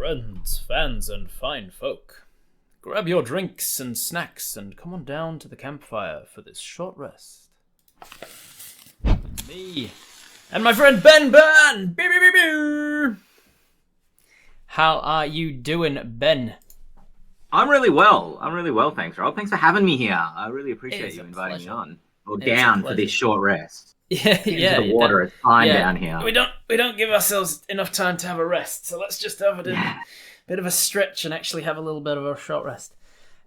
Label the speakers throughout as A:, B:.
A: friends, fans, and fine folk. Grab your drinks and snacks and come on down to the campfire for this short rest. Me and my friend Ben Byrne! Beep, beep, beep, beep. How are you doing, Ben?
B: I'm really well. Thanks, Rob. Thanks for having me here. I really appreciate you inviting me on. Or down for this short rest.
A: Yeah.
B: The water is fine down here.
A: We don't give ourselves enough time to have a rest, so let's just have a bit of a stretch and actually have a little bit of a short rest.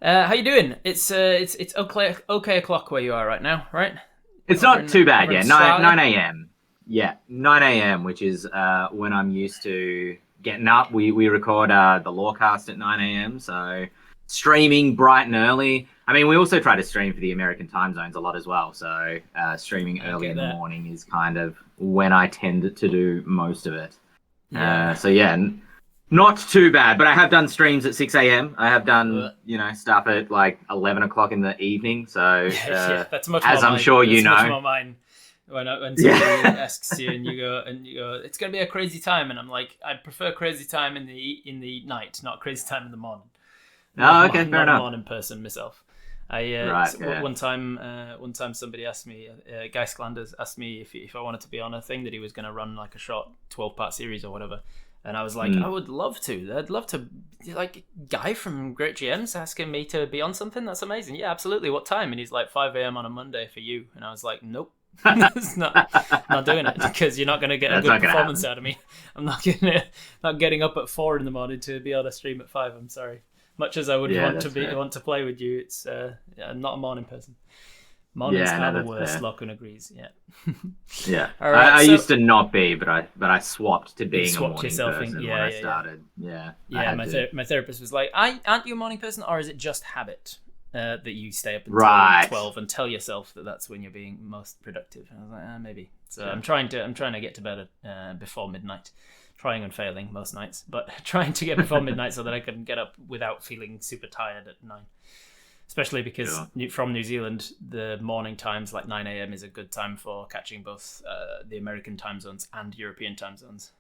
A: How you doing? It's okay o'clock where you are right now, right?
B: It's not too bad, yeah. 9 a.m. Yeah, 9 a.m., which is when I'm used to getting up. We record the Lawcast at 9 a.m., so streaming bright and early. I mean, we also try to stream for the American time zones a lot as well, so streaming early in the morning is kind of when I tend to do most of it. Not too bad, but I have done streams at 6 a.m. I have done, stuff at like 11 o'clock in the evening, so
A: that's much
B: as
A: more
B: I'm sure you know.
A: Much more mine. When somebody asks you and you go, it's gonna be a crazy time, and I'm like, I prefer crazy time in the night, not crazy time in the morning.
B: Fair enough.
A: I'm a morning person myself. One time somebody asked me, Guy Sklanders asked me if I wanted to be on a thing that he was going to run like a short 12-part series or whatever, and I was like, I would love to. I'd love to. Like, Guy from Great GM's asking me to be on something. That's amazing. Yeah, absolutely. What time? And he's like 5 a.m. on a Monday for you, and I was like, nope. It's not doing it, because you're not going to get a good performance out of me. I'm not getting up at 4 in the morning to be on a stream at 5. I'm sorry. Much as I would want to play with you, it's I'm not a morning person. Mornings are the worst. Fair. Lachlan agrees. Yeah.
B: All right, I used to not be, but I swapped to being a morning person when I started.
A: My therapist was like, "Aren't you a morning person, or is it just habit that you stay up until 12 and tell yourself that that's when you're being most productive?" And I was like, maybe. So I'm trying to get to bed before midnight. Trying and failing most nights, but trying to get before midnight so that I can get up without feeling super tired at 9. Especially because from New Zealand, the morning times, like 9 a.m. is a good time for catching both the American time zones and European time zones.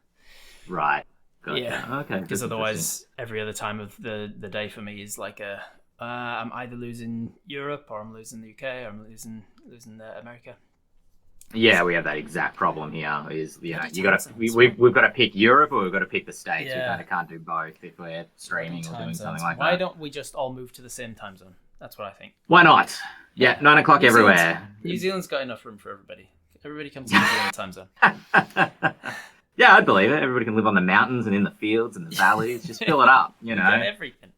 B: Right. Gotcha.
A: Yeah.
B: Okay.
A: Because otherwise, every other time of the day for me is like I'm either losing Europe, or I'm losing the UK, or I'm losing America.
B: Yeah, we have that exact problem here. We've got to pick Europe, or we've got to pick the States. We kind of can't do both if we're streaming or doing something like that.
A: Why don't we just all move to the same time zone? That's what I think.
B: Why not? Yeah, 9 o'clock everywhere.
A: New Zealand's got enough room for everybody. Everybody comes to New Zealand time zone.
B: Yeah, I'd believe it. Everybody can live on the mountains and in the fields and the valleys. Just fill it up,
A: Everything.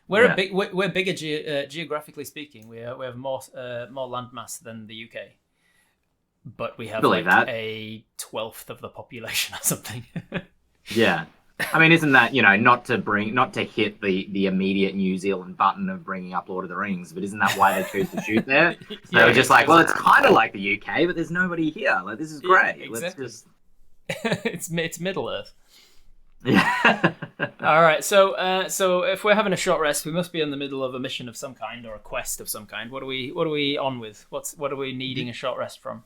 A: We're bigger geographically speaking. We have more landmass than the UK. But we have a 12th of the population or something.
B: Yeah. I mean, isn't that, not to hit the immediate New Zealand button of bringing up Lord of the Rings, but isn't that why they choose to shoot there? They were just like, well, it's kind of like the UK, but there's nobody here. Like, this is great.
A: Yeah, exactly. It's Middle Earth.
B: Yeah.
A: All right. So if we're having a short rest, we must be in the middle of a mission of some kind or a quest of some kind. What are we on with? What are we needing a short rest from?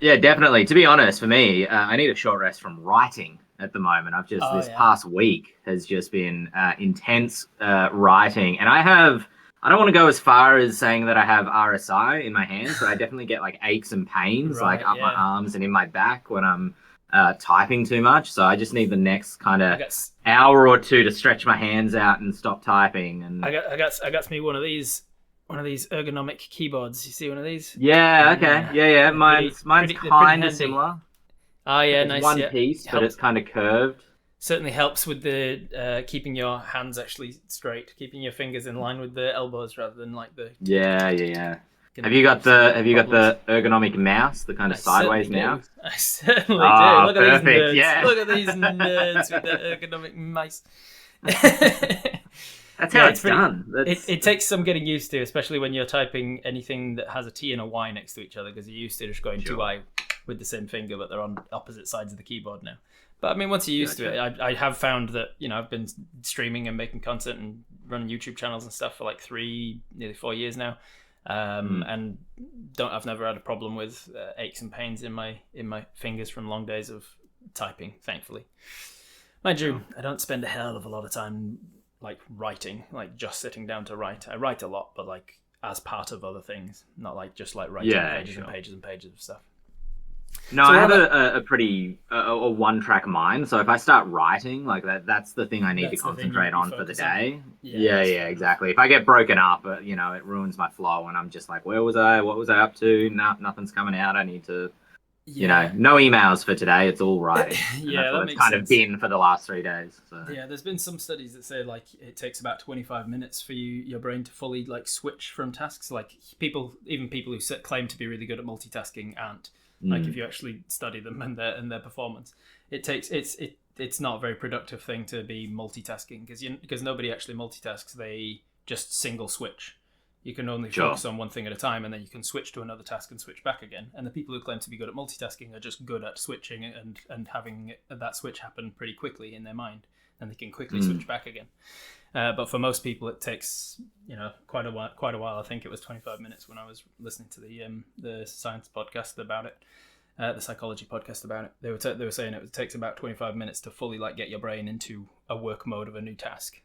B: Yeah, definitely. To be honest, for me, I need a short rest from writing at the moment. Past week has just been intense writing, and I don't want to go as far as saying that I have RSI in my hands, but I definitely get like aches and pains up my arms and in my back when I'm typing too much. So I just need the next kind of hour or two to stretch my hands out and stop typing. And
A: I got me one of these ergonomic keyboards. You see one of these?
B: Yeah, okay. Yeah. Mine's kind of similar.
A: Oh, yeah,
B: it's
A: nice.
B: One piece, but it's kind of curved.
A: Certainly helps with the keeping your hands actually straight, keeping your fingers in line with the elbows rather than like the...
B: Yeah. Have you got the ergonomic mouse, the kind of sideways mouse?
A: I certainly do. Look
B: perfect.
A: At these nerds.
B: Yeah.
A: Look at these nerds with the ergonomic mice.
B: That's how it's done.
A: It takes some getting used to, especially when you're typing anything that has a T and a Y next to each other, because you're used to just going 2I with the same finger, but they're on opposite sides of the keyboard now. But I mean, once you're used to it, I have found that I've been streaming and making content and running YouTube channels and stuff for like nearly 4 years now, and I've never had a problem with aches and pains in my fingers from long days of typing, thankfully. Mind you, I don't spend a hell of a lot of time like writing, like just sitting down to write. I write a lot, but like as part of other things, not like just like writing pages and pages and pages of stuff.
B: No, so I have a pretty one-track mind. So if I start writing, like that's the thing I need to concentrate on for the day. Yeah, exactly. If I get broken up, it ruins my flow, and I'm just like, where was I? What was I up to? Nothing's coming out. I need to, no emails for today. It's all writing. That makes kind of been for the last 3 days. So.
A: Yeah, there's been some studies that say like it takes about 25 minutes for your brain to fully like switch from tasks. Like even people who claim to be really good at multitasking aren't. Like if you actually study them and their performance, it's not a very productive thing to be multitasking because nobody actually multitasks. They just single switch. You can only focus on one thing at a time, and then you can switch to another task and switch back again. And the people who claim to be good at multitasking are just good at switching and having that switch happen pretty quickly in their mind, and they can quickly switch back again. But for most people, it takes quite a while. I think it was 25 minutes when I was listening to the science podcast about it, the psychology podcast about it. They were saying it takes about 25 minutes to fully like get your brain into a work mode of a new task,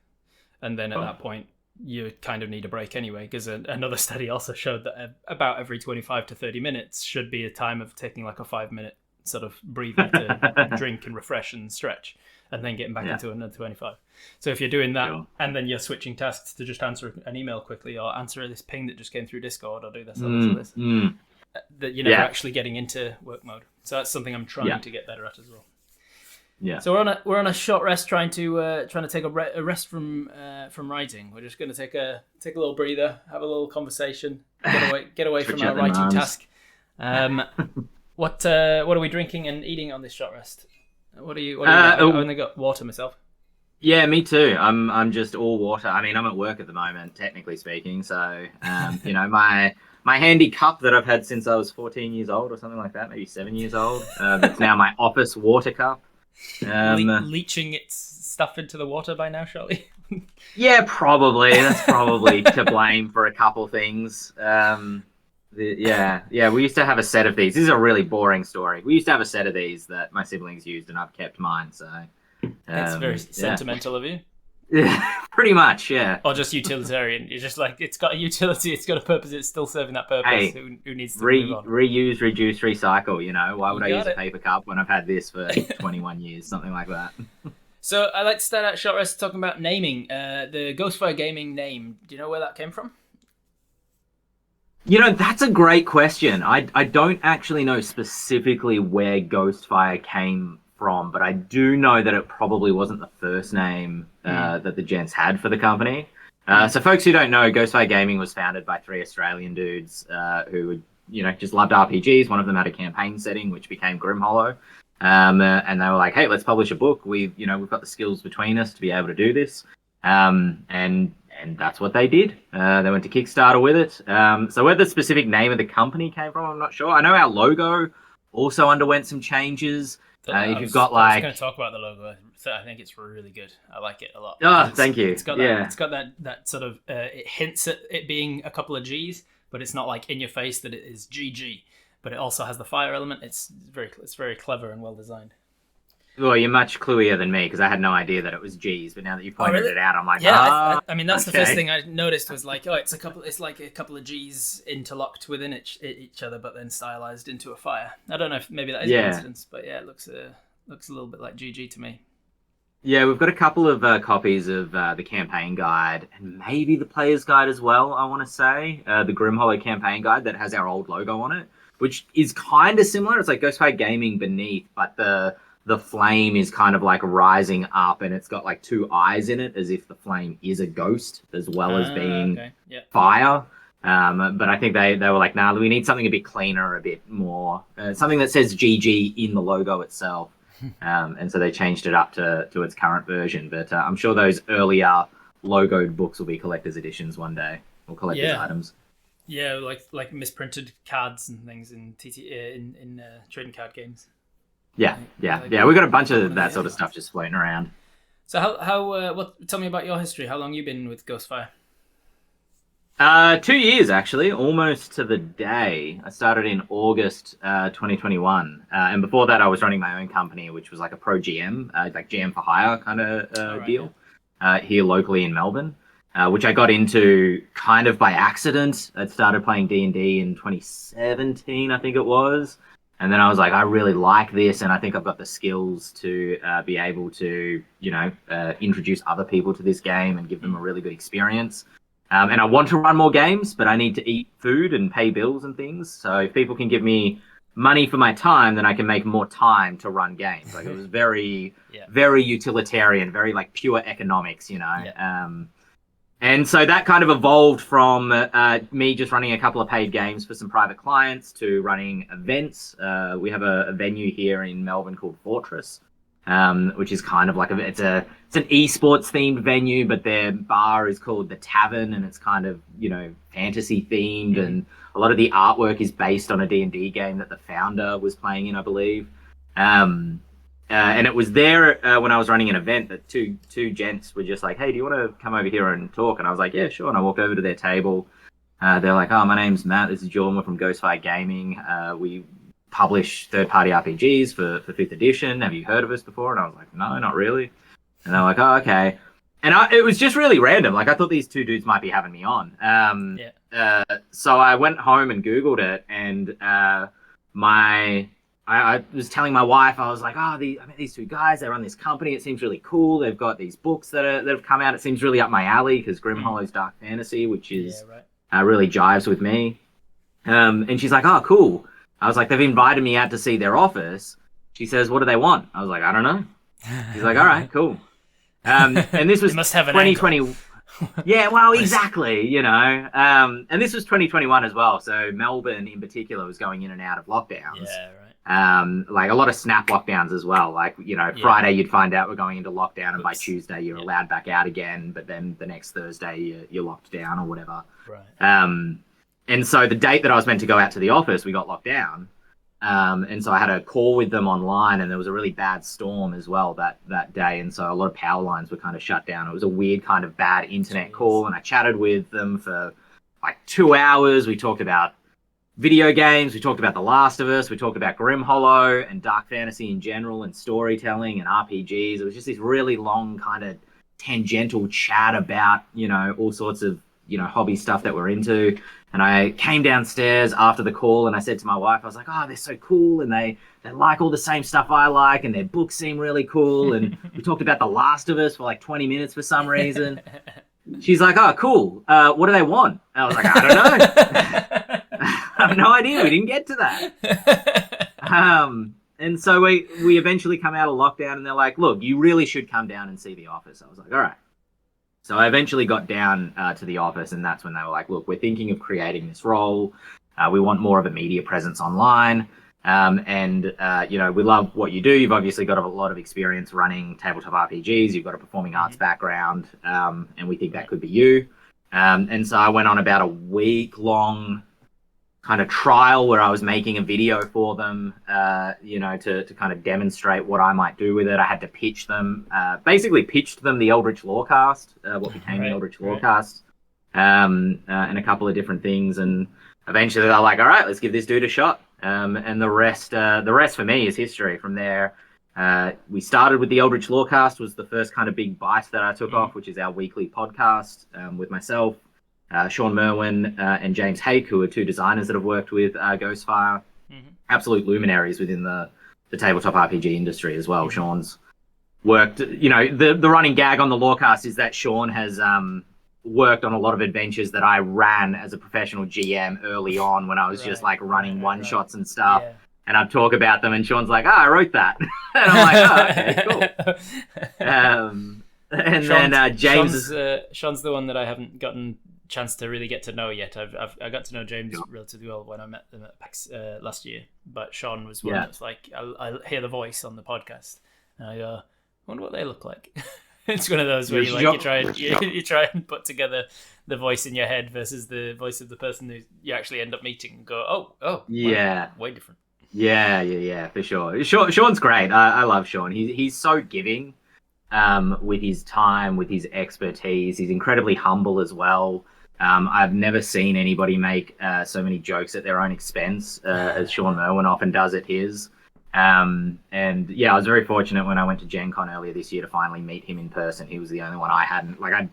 A: and then at that point you kind of need a break anyway. Because another study also showed that about every 25 to 30 minutes should be a time of taking like a 5-minute sort of breather to drink and refresh and stretch, and then getting back into another 25. So if you're doing that and then you're switching tasks to just answer an email quickly or answer this ping that just came through Discord or do this or this, that you're never actually getting into work mode. So that's something I'm trying to get better at as well. Yeah. So we're on a short rest, trying to take a rest from writing. We're just going to take a little breather, have a little conversation, get away from our writing task. What are we drinking and eating on this short rest? What are you? I've only got water myself.
B: Yeah, me too. I'm just all water. I mean, I'm at work at the moment, technically speaking. So, my handy cup that I've had since I was 14 years old or something like that, maybe 7 years old. That's now my office water cup.
A: Leaching its stuff into the water by now, surely.
B: Yeah, probably. That's probably to blame for a couple things. We used to have a set of these. This is a really boring story. We used to have a set of these that my siblings used, and I've kept mine. So
A: it's very sentimental of you.
B: Yeah, pretty much. Yeah.
A: Or just utilitarian. You're just like, it's got a utility, it's got a purpose, it's still serving that purpose.
B: Hey,
A: who needs to move on?
B: Reuse, reduce, recycle. Why would I use a paper cup when I've had this for 21 years, something like that?
A: So I'd like to start out short rest talking about naming. The Ghostfire Gaming name. Do you know where that came from?
B: That's a great question. I don't actually know specifically where Ghostfire came from, but I do know that it probably wasn't the first name that the gents had for the company. So folks who don't know, Ghostfire Gaming was founded by 3 Australian dudes who just loved RPGs. One of them had a campaign setting, which became Grimhollow. And they were like, hey, let's publish a book. We've got the skills between us to be able to do this. And that's what they did. They went to Kickstarter with it. So where the specific name of the company came from, I'm not sure. I know our logo also underwent some changes. I was going
A: to talk about the logo. So I think it's really good. I like it a lot.
B: Oh, thank you.
A: It's got that sort of. It hints at it being a couple of G's, but it's not like in your face that it is GG. But it also has the fire element. It's very clever and well designed.
B: Well, you're much cluier than me because I had no idea that it was G's. But now that you pointed it out, I'm like,
A: I mean, that's the first thing I noticed was like, it's like a couple of G's interlocked within each other, but then stylized into a fire. I don't know if maybe that is a coincidence, but yeah, it looks a little bit like GG to me.
B: Yeah, we've got a couple of copies of the campaign guide and maybe the player's guide as well. I want to say the Grimhollow campaign guide that has our old logo on it, which is kind of similar. It's like Ghostfire Gaming beneath, but the flame is kind of like rising up, and it's got like 2 eyes in it, as if the flame is a ghost as well as being fire. But I think they were like, nah, we need something a bit cleaner, a bit more, something that says GG in the logo itself. And so they changed it up to its current version. But I'm sure those earlier logoed books will be collector's editions one day, or collector's items.
A: Yeah, like misprinted cards and things in trading card games.
B: Yeah. We've got a bunch of that sort of stuff just floating around.
A: So how tell me about your history. How long you been with Ghostfire?
B: 2 years actually, almost to the day. I started in August 2021, and before that, I was running my own company, which was like a pro GM, like GM for hire kind of deal, here locally in Melbourne, which I got into kind of by accident. I started playing D&D in 2017, I think it was, and then I was like, I really like this, and I think I've got the skills to be able to, introduce other people to this game and give them a really good experience. And I want to run more games, but I need to eat food and pay bills and things. So if people can give me money for my time, then I can make more time to run games. Like, it was very, very utilitarian, very like pure economics, and so that kind of evolved from me just running a couple of paid games for some private clients to running events. We have a venue here in Melbourne called Fortress, which is kind of like it's an esports themed venue, but their bar is called the Tavern, and it's kind of, fantasy themed, and a lot of the artwork is based on a D&D game that the founder was playing in, I believe. And it was there when I was running an event that two gents were just like, hey, do you want to come over here and talk? And I was like, yeah, sure. And I walked over to their table. They're like, oh, my name's Matt. This is Jordan. We're from Ghostfire Gaming. We publish third-party RPGs for 5th edition. Have you heard of us before? And I was like, no, not really. And they're like, oh, okay. And it was just really random. Like, I thought these two dudes might be having me on. So I went home and Googled it, and I was telling my wife, I was like, I met these two guys. They run this company. It seems really cool. They've got these books that have come out. It seems really up my alley because Grimhollow's dark fantasy, which is really jives with me. And she's like, oh, cool. I was like, they've invited me out to see their office. She says, what do they want? I was like, I don't know. She's like, all right, cool. And this was 2020. Yeah, well, exactly, and this was 2021 as well. So Melbourne in particular was going in and out of lockdowns.
A: Yeah, right.
B: Like a lot of snap lockdowns as well. Like, Friday you'd find out we're going into lockdown, and by Tuesday you're allowed back out again. But then the next Thursday you're locked down or whatever.
A: Right.
B: And so the date that I was meant to go out to the office, we got locked down. And so I had a call with them online, and there was a really bad storm as well that day. And so a lot of power lines were kind of shut down. It was a weird kind of bad internet call, and I chatted with them for like 2 hours. We talked about video games. We talked about The Last of Us. We talked about Grimhollow and dark fantasy in general and storytelling and RPGs. It was just this really long kind of tangential chat about, all sorts of, hobby stuff that we're into. And I came downstairs after the call, and I said to my wife, I was like, oh, they're so cool, and they like all the same stuff I like, and their books seem really cool. And we talked about The Last of Us for like 20 minutes for some reason. She's like, oh, cool. What do they want? And I was like, I don't know. I have no idea. We didn't get to that. And so we eventually come out of lockdown, and they're like, look, you really should come down and see the office. I was like, all right. So I eventually got down to the office, and that's when they were like, look, we're thinking of creating this role. We want more of a media presence online. And we love what you do. You've obviously got a lot of experience running tabletop RPGs. You've got a performing arts background, and we think that could be you. And so I went on about a week-long kind of trial where I was making a video for them, to kind of demonstrate what I might do with it. I had to pitch them, basically pitched them the Eldritch Lorecast, what became the Eldritch Lorecast, and a couple of different things. And eventually they're like, all right, let's give this dude a shot. And the rest for me is history. From there, we started with the Eldritch Lorecast, was the first kind of big bite that I took off, which is our weekly podcast with myself, Sean Merwin, and James Hake, who are two designers that have worked with Ghostfire, absolute luminaries within the tabletop RPG industry as well. Sean's worked, the running gag on the Lorecast is that Sean has worked on a lot of adventures that I ran as a professional GM early on when I was just like running one-shots and stuff. Yeah. And I'd talk about them, and Sean's like, I wrote that. And I'm like, okay, cool. And Sean's, then James...
A: Sean's the one that I haven't gotten chance to really get to know yet. I got to know James relatively well when I met them at PAX last year, but Sean was one that's like, I hear the voice on the podcast, and I go, wonder what they look like. It's one of those where you try and put together the voice in your head versus the voice of the person who you actually end up meeting and go, oh yeah, wow, way different.
B: Yeah, for sure. Sean's great. I love Sean. He's so giving with his time, with his expertise. He's incredibly humble as well. I've never seen anybody make so many jokes at their own expense as Sean Merwin often does at his. And yeah, I was very fortunate when I went to Gen Con earlier this year to finally meet him in person. He was the only one I hadn't. Like, I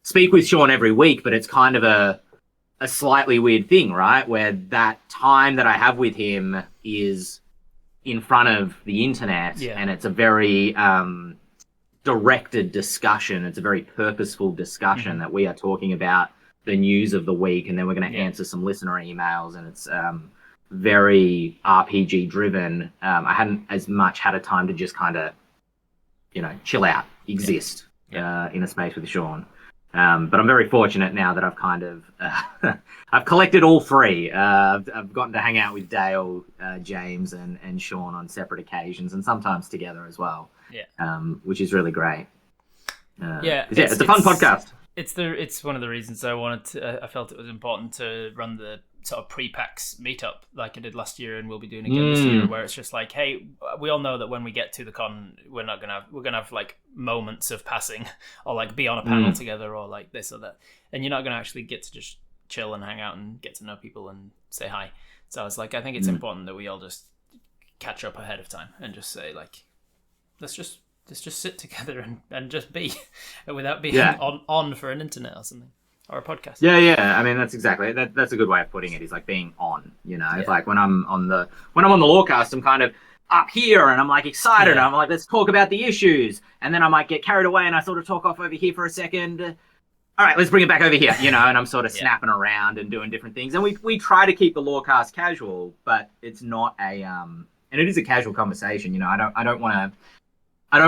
B: speak with Sean every week, but it's kind of a slightly weird thing, right? Where that time that I have with him is in front of the internet, and it's a very directed discussion. It's a very purposeful discussion that we are talking about the news of the week, and then we're going to answer some listener emails, and it's very RPG driven. I hadn't as much had a time to just kind of, chill out, exist in a space with Sean. But I'm very fortunate now that I've kind of I've collected all three. I've gotten to hang out with Dale, James, and Sean on separate occasions, and sometimes together as well. Which is really great. It's a fun podcast.
A: It's one of the reasons I felt it was important to run the sort of pre-PAX meetup like I did last year, and we'll be doing again this year, where it's just like, hey, we all know that when we get to the con, we're gonna have like moments of passing, or like be on a panel together, or like this or that, and you're not gonna actually get to just chill and hang out and get to know people and say hi. So it's like, I think it's important that we all just catch up ahead of time and just say like, let's just sit together and just be without being on for an internet or something. Or a podcast.
B: Yeah. I mean, that's exactly that's a good way of putting it. Is like being on. It's like when I'm on the Lawcast, I'm kind of up here and I'm like excited. And I'm like, let's talk about the issues, and then I might get carried away and I sort of talk off over here for a second. All right, let's bring it back over here. And I'm sort of snapping around and doing different things. And we try to keep the Lawcast casual, but it's not a and it is a casual conversation. I don't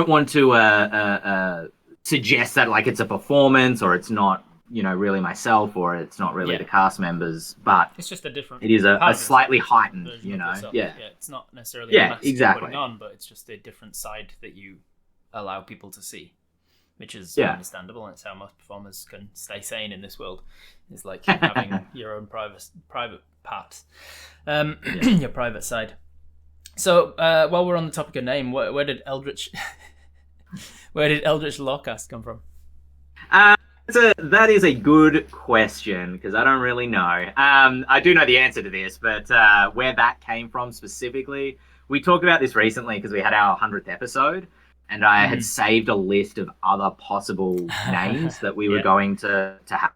B: want to suggest that like it's a performance or it's not. Really myself, or it's not really the cast members, but
A: it's just a different.
B: It is a slightly heightened,
A: It's not necessarily a mask you're putting on, but it's just a different side that you allow people to see, which is understandable, and it's how most performers can stay sane in this world. It's like having your own private parts, your private side. So while we're on the topic of name, where did Eldritch Lawcast come from?
B: That is a good question, because I don't really know. I do know the answer to this, but where that came from specifically, we talked about this recently because we had our 100th episode, and I had saved a list of other possible names that we were going to have.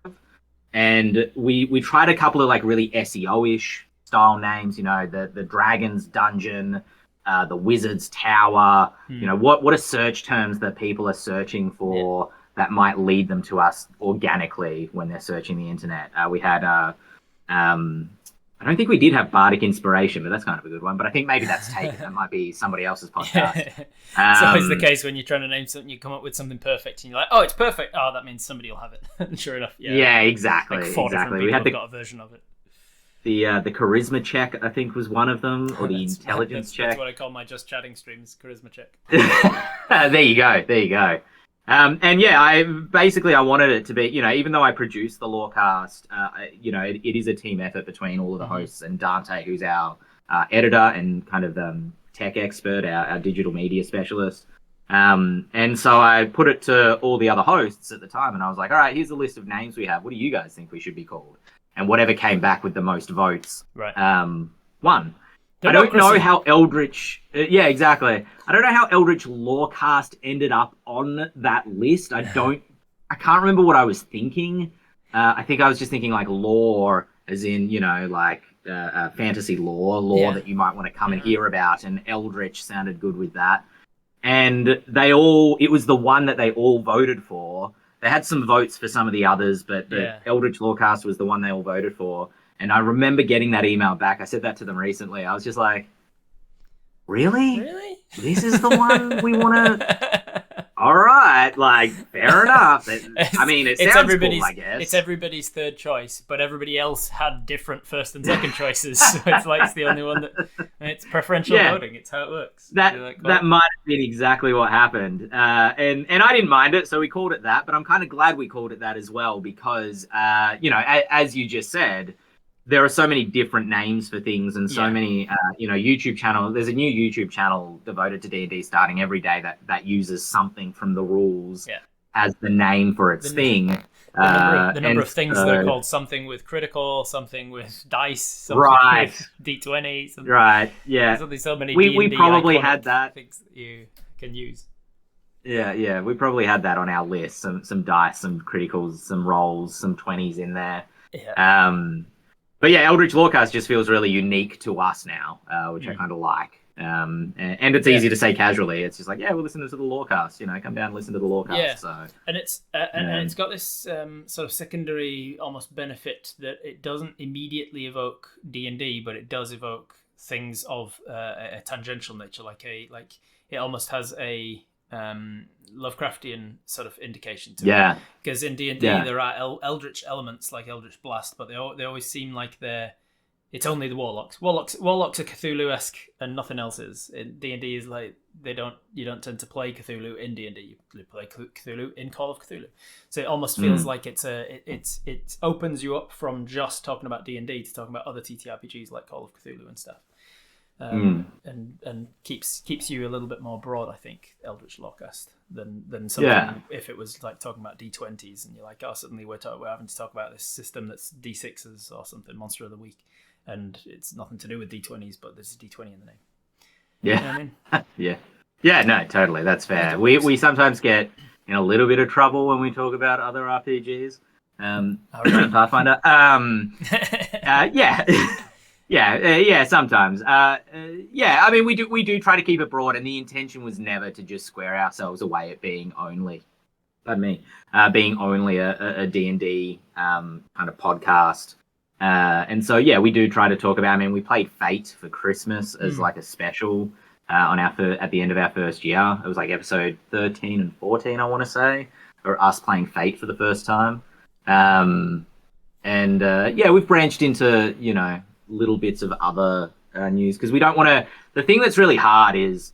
B: And we tried a couple of like really SEO-ish style names, the Dragon's Dungeon, the Wizard's Tower, what are search terms that people are searching for that might lead them to us organically when they're searching the internet. We had, I don't think we did have Bardic Inspiration, but that's kind of a good one. But I think maybe that's taken. That might be somebody else's podcast.
A: It's always the case when you're trying to name something, you come up with something perfect, and you're like, oh, it's perfect. Oh, that means somebody will have it. And sure enough,
B: yeah, exactly.
A: Like 4 different people have got a version of it.
B: The charisma check, I think, was one of them, or the intelligence check.
A: That's what I call my just chatting streams, charisma check.
B: There you go. And yeah, I wanted it to be, even though I produced the Lawcast, it is a team effort between all of the hosts and Dante, who's our editor and kind of tech expert, our digital media specialist. And so I put it to all the other hosts at the time, and I was like, all right, here's a list of names we have. What do you guys think we should be called? And whatever came back with the most votes, won. I don't know how Eldritch... yeah, exactly. I don't know how Eldritch Lawcast ended up on that list. I can't remember what I was thinking. I think I was just thinking like lore, as in, fantasy lore that you might want to come and hear about. And Eldritch sounded good with that. And it was the one that they all voted for. They had some votes for some of the others, but the Eldritch Lawcast was the one they all voted for. And I remember getting that email back. I said that to them recently. I was just like, really? This is the one we want to... All right, like, fair enough. It sounds cool, I guess.
A: It's everybody's third choice, but everybody else had different first and second choices. So it's like it's the only one that... It's preferential voting. It's how it works.
B: That might have been exactly what happened. And I didn't mind it, so we called it that. But I'm kind of glad we called it that as well because, as you just said... There are so many different names for things and so many, YouTube channels. There's a new YouTube channel devoted to D&D starting every day that uses something from the rules as the name for its thing.
A: The number of things that are called something with critical, something with dice, something with D20.
B: Right, yeah.
A: There's so many
B: we probably had that.
A: Things that you can use.
B: Yeah, we probably had that on our list. Some dice, some criticals, some rolls, some 20s in there.
A: Yeah.
B: But yeah, Eldritch Lorecast just feels really unique to us now, which I kind of like. And it's easy to say casually. It's just like, yeah, we'll listen to the Lorecast. Come down and listen to the Lorecast.
A: Yeah.
B: So
A: and it's got this sort of secondary almost benefit that it doesn't immediately evoke D&D, but it does evoke things of a tangential nature. It almost has a Lovecraftian sort of indication to it. Because in D&D there are eldritch elements like Eldritch Blast, but they always seem like it's only the warlocks. Warlocks are Cthulhu-esque and nothing else is. In D&D is like you don't tend to play Cthulhu in D&D. You play Cthulhu in Call of Cthulhu. So it almost feels like it opens you up from just talking about D&D to talking about other TTRPGs like Call of Cthulhu and stuff. And keeps you a little bit more broad, I think, Eldritch Lorecast than something if it was like talking about D20s and you're like, oh, suddenly we're having to talk about this system that's D6s or something, Monster of the Week, and it's nothing to do with D20s, but there's a D20 in the name.
B: Yeah,
A: you know what I mean?
B: yeah, no, totally, that's fair. We sometimes get in a little bit of trouble when we talk about other RPGs. Pathfinder. Yeah, sometimes. I mean, we do try to keep it broad, and the intention was never to just square ourselves away at being only a D&D kind of podcast. And so, we do try to talk about, I mean, we played Fate for Christmas as like a special at the end of our first year. It was like episode 13 and 14, I want to say, or us playing Fate for the first time. We've branched into, little bits of other news because we don't want to. The thing that's really hard is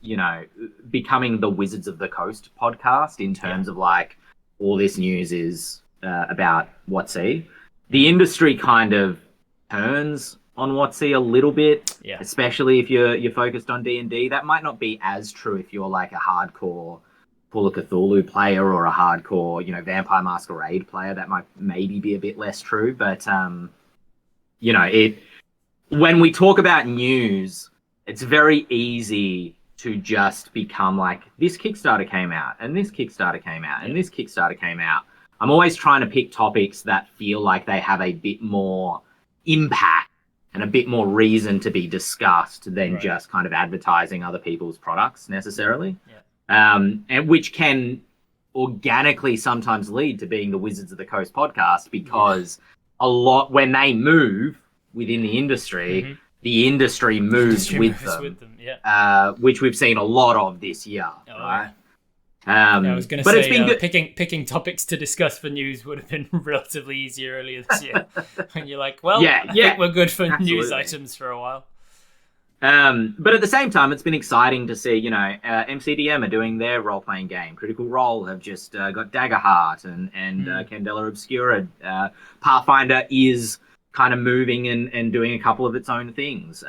B: becoming the Wizards of the Coast podcast in terms of like all this news is about WotC. The industry kind of turns on WotC a little bit, especially if you're focused on D&D. That might not be as true if you're like a hardcore Call of Cthulhu player or a hardcore Vampire Masquerade player. That might maybe be a bit less true, but when we talk about news, it's very easy to just become like, this Kickstarter came out, and this Kickstarter came out, and this Kickstarter came out. I'm always trying to pick topics that feel like they have a bit more impact and a bit more reason to be discussed than just kind of advertising other people's products necessarily. And which can organically sometimes lead to being the Wizards of the Coast podcast because a lot, when they move within the industry, the industry moves with them, which we've seen a lot of this year, right?
A: I was going to say, it's been picking topics to discuss for news would have been relatively easier earlier this year. And you're like, well, I think we're good for news items for a while.
B: But at the same time, it's been exciting to see, MCDM are doing their role-playing game. Critical Role have just got Daggerheart and Candela Obscura. Pathfinder is kind of moving and doing a couple of its own things.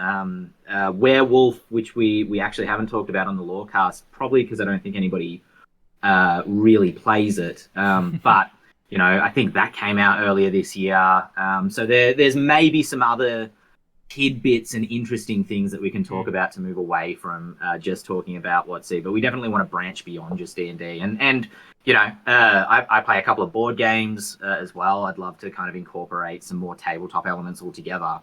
B: Werewolf, which we actually haven't talked about on the Lorecast, probably because I don't think anybody really plays it. But, I think that came out earlier this year. So there's maybe some other tidbits and interesting things that we can talk about to move away from just talking about WotC. But we definitely want to branch beyond just D&D. And I play a couple of board games as well. I'd love to kind of incorporate some more tabletop elements altogether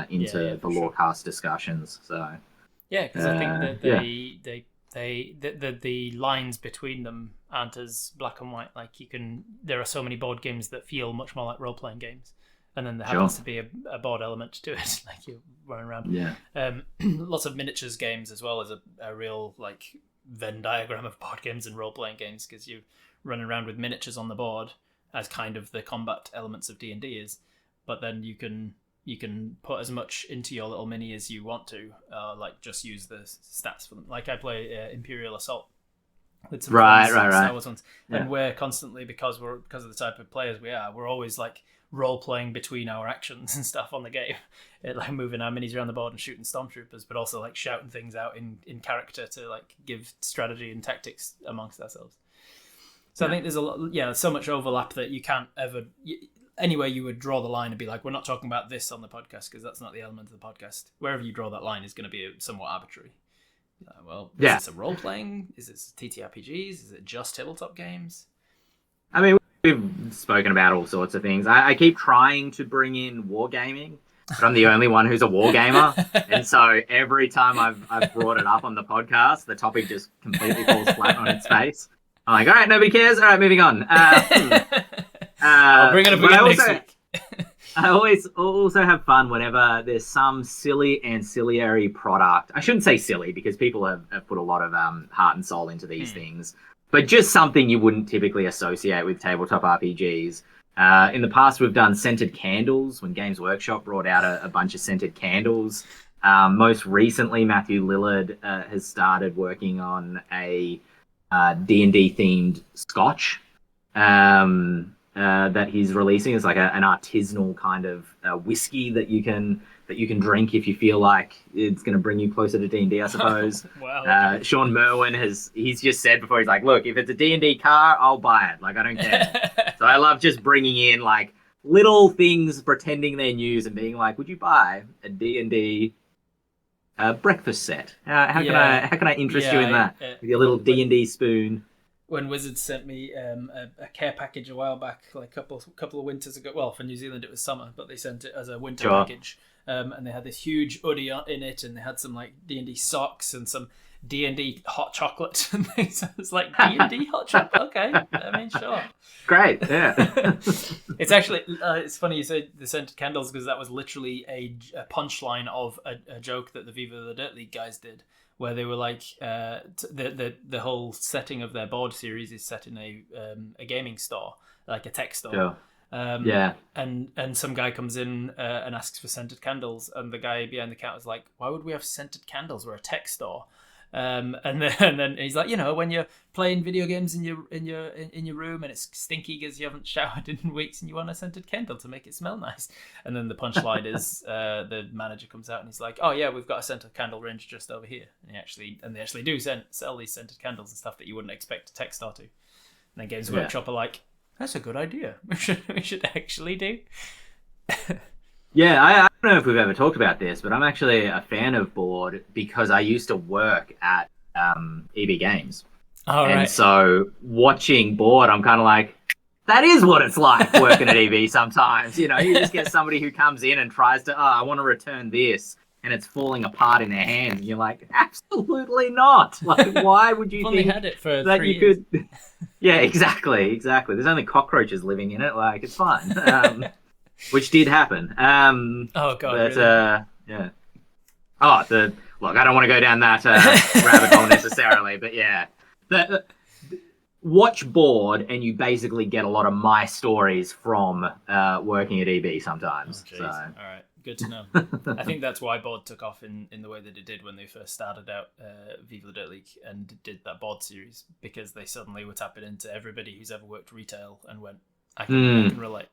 B: into the Lorecast discussions. So
A: because I think that the lines between them aren't as black and white. Like there are so many board games that feel much more like role playing games, and then there happens to be a board element to it, like you're running around. Lots of miniatures games as well as a real like Venn diagram of board games and role playing games, because you're running around with miniatures on the board as kind of the combat elements of D&D is, but then you can put as much into your little mini as you want to, like just use the stats for them. Like I play Imperial Assault with some Star Wars ones, and we're constantly, because of the type of players we are, we're always like role playing between our actions and stuff on the game, like moving our minis around the board and shooting stormtroopers, but also like shouting things out in character to like give strategy and tactics amongst ourselves. So I think there's so much overlap that you can't ever. Anywhere you would draw the line and be like, we're not talking about this on the podcast because that's not the element of the podcast. Wherever you draw that line is going to be somewhat arbitrary. Is this a role playing? Is it TTRPGs? Is it just tabletop games?
B: I mean, we've spoken about all sorts of things. I keep trying to bring in wargaming, but I'm the only one who's a wargamer. And so every time I've brought it up on the podcast, the topic just completely falls flat on its face. I'm like, all right, nobody cares. All right, moving on.
A: I'll bring it up again next week.
B: I always also have fun whenever there's some silly ancillary product. I shouldn't say silly because people have put a lot of heart and soul into these things, but just something you wouldn't typically associate with tabletop RPGs. In the past, we've done scented candles when Games Workshop brought out a bunch of scented candles. Most recently, Matthew Lillard has started working on a D&D themed scotch that he's releasing. It's like an artisanal kind of whiskey that you can drink if you feel like it's going to bring you closer to D&D, I suppose.
A: Wow.
B: Sean Merwin he's just said before, he's like, look, if it's a D&D car, I'll buy it. Like, I don't care. So I love just bringing in like little things, pretending they're news and being like, would you buy a D&D breakfast set? How can I interest you in that with your little D&D spoon?
A: When Wizards sent me a care package a while back, like a couple of winters ago. Well, for New Zealand it was summer, but they sent it as a winter package. And they had this huge hoodie in it, and they had some like D&D socks and some D&D hot chocolate and things. I was like, D&D hot chocolate? Okay, I mean, sure.
B: Great, yeah.
A: It's actually it's funny you say the scented candles because that was literally a punchline of a joke that the Viva the Dirt League guys did, where they were like, the whole setting of their board series is set in a gaming store, like a tech store.
B: Sure.
A: And some guy comes in and asks for scented candles, and the guy behind the counter is like, "Why would we have scented candles? We're a tech store." And then he's like, when you're playing video games in your room and it's stinky because you haven't showered in weeks and you want a scented candle to make it smell nice. And then the punchline is the manager comes out and he's like, "Oh yeah, we've got a scented candle range just over here." And they actually do sell these scented candles and stuff that you wouldn't expect a tech store to. And then Games Workshop are like, "That's a good idea. We should actually do."
B: Yeah, I don't know if we've ever talked about this, but I'm actually a fan of board because I used to work at EB Games. And so watching board, I'm kind of like, that is what it's like working at EB sometimes. You just get somebody who comes in and tries to, I want to return this, and it's falling apart in their hand. And you're like, absolutely not. Like, why would you think
A: had it for
B: that
A: 3
B: you
A: years.
B: could? Yeah, exactly. There's only cockroaches living in it. Like, it's fine. Which did happen.
A: Oh god.
B: But
A: really?
B: yeah. Look, I don't want to go down that rabbit hole necessarily, but yeah. Watch board and you basically get a lot of my stories from working at EB sometimes.
A: Oh, so. All right, good to know. I think that's why board took off in the way that it did when they first started out Viva the Dirt League and did that board series, because they suddenly were tapping into everybody who's ever worked retail and went, I can relate.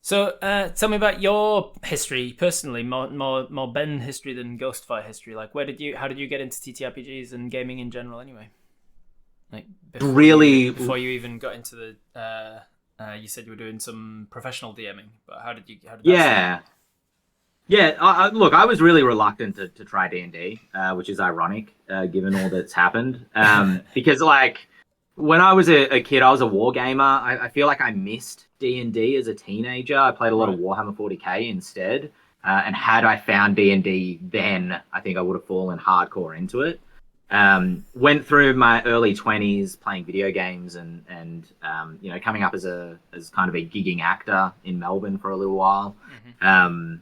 A: So tell me about your history personally, more Ben history than Ghostfire history. Like, how did you get into TTRPGs and gaming in general anyway? Like before you even got into the you said you were doing some professional DMing, but how did that start?
B: Look, I was really reluctant to try D&D, which is ironic given all that's happened, because like when I was a kid, I was a war gamer. I feel like I missed D&D as a teenager. I played a lot of Warhammer 40k instead. And had I found D&D then, I think I would have fallen hardcore into it. Went through my early 20s playing video games and coming up as kind of a gigging actor in Melbourne for a little while. Mm-hmm.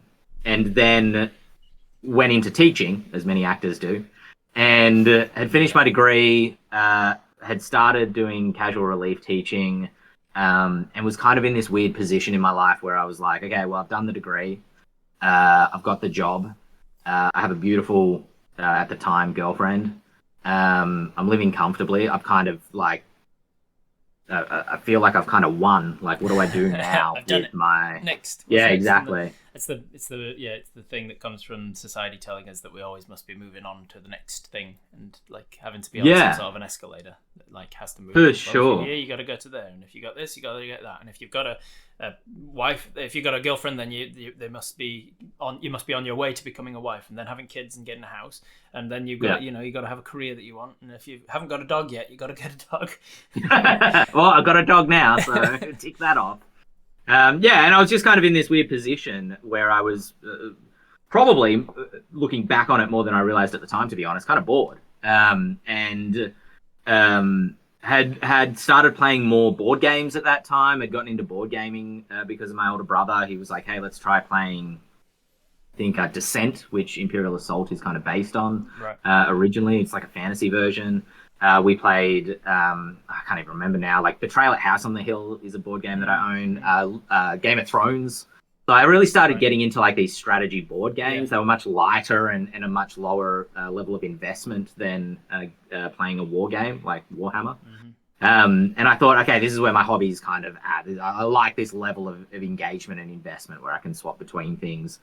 B: And then went into teaching, as many actors do, and had finished my degree, had started doing casual relief teaching, and was kind of in this weird position in my life where I was like, okay, well, I've done the degree. I've got the job. I have a beautiful, at the time, girlfriend. I'm living comfortably. I've kind of like, I feel like I've kind of won. Like, what do I do now
A: I've done
B: with
A: it.
B: my...
A: Next.
B: Yeah, exactly.
A: It's the thing that comes from society telling us that we always must be moving on to the next thing, and like having to be on some sort of an escalator that like has to move.
B: For sure.
A: Here, you got to go to there, and if you got this, you got to get that, and if you've got a wife, if you've got a girlfriend, then you must be on your way to becoming a wife, and then having kids and getting a house, and then you've got you got to have a career that you want, and if you haven't got a dog yet, you got to get a dog.
B: Well, I've got a dog now, so tick that off. And I was just kind of in this weird position where I was probably looking back on it more than I realized at the time, to be honest, kind of bored. And had started playing more board games at that time. Had gotten into board gaming because of my older brother. He was like, hey, let's try playing, I think, Descent, which Imperial Assault is kind of based on. Right. Originally. It's like a fantasy version. We played, I can't even remember now, like Betrayal at House on the Hill is a board game that I own. Game of Thrones. So I really started getting into like these strategy board games. They were much lighter and a much lower level of investment than playing a war game like Warhammer. Mm-hmm. And I thought, okay, this is where my hobby's kind of at. I like this level of engagement and investment where I can swap between things.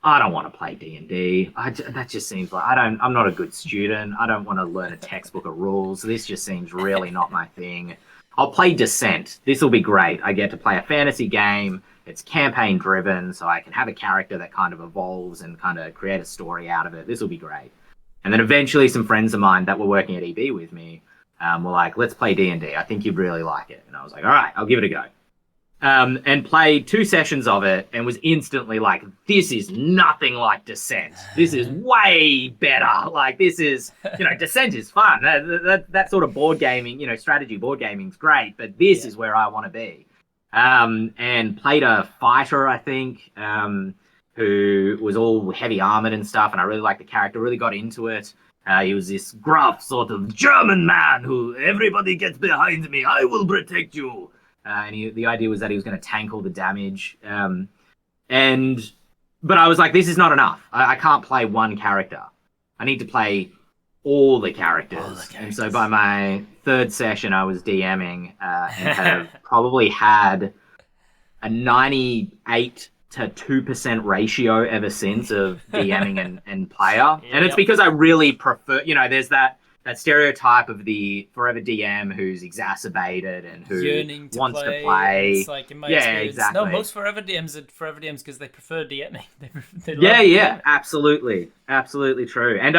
B: I don't want to play D&D. That just seems like I'm not a good student. I don't want to learn a textbook of rules. This just seems really not my thing. I'll play Descent. This will be great. I get to play a fantasy game. It's campaign driven, so I can have a character that kind of evolves and kind of create a story out of it. This will be great. And then eventually some friends of mine that were working at EB with me were like, let's play D&D. I think you'd really like it. And I was like, all right, I'll give it a go. And played 2 sessions of it and was instantly like, this is nothing like Descent. This is way better. Like, this is, Descent is fun. That sort of board gaming, strategy board gaming is great, but this is where I want to be. And played a fighter, I think, who was all heavy armored and stuff, and I really liked the character, really got into it. He was this gruff sort of German man who, everybody gets behind me, I will protect you. And the idea was that he was going to tank all the damage. But I was like, this is not enough. I can't play one character. I need to play all the characters. And so by my 3rd session, I was DMing and have probably had a 98 to 2% ratio ever since of DMing and player. And it's because I really prefer, there's that stereotype of the forever DM who's exacerbated and who wants to play.
A: It's like, in my experience, exactly. No, most forever DMs are forever DMs because they prefer DMing.
B: Absolutely true. And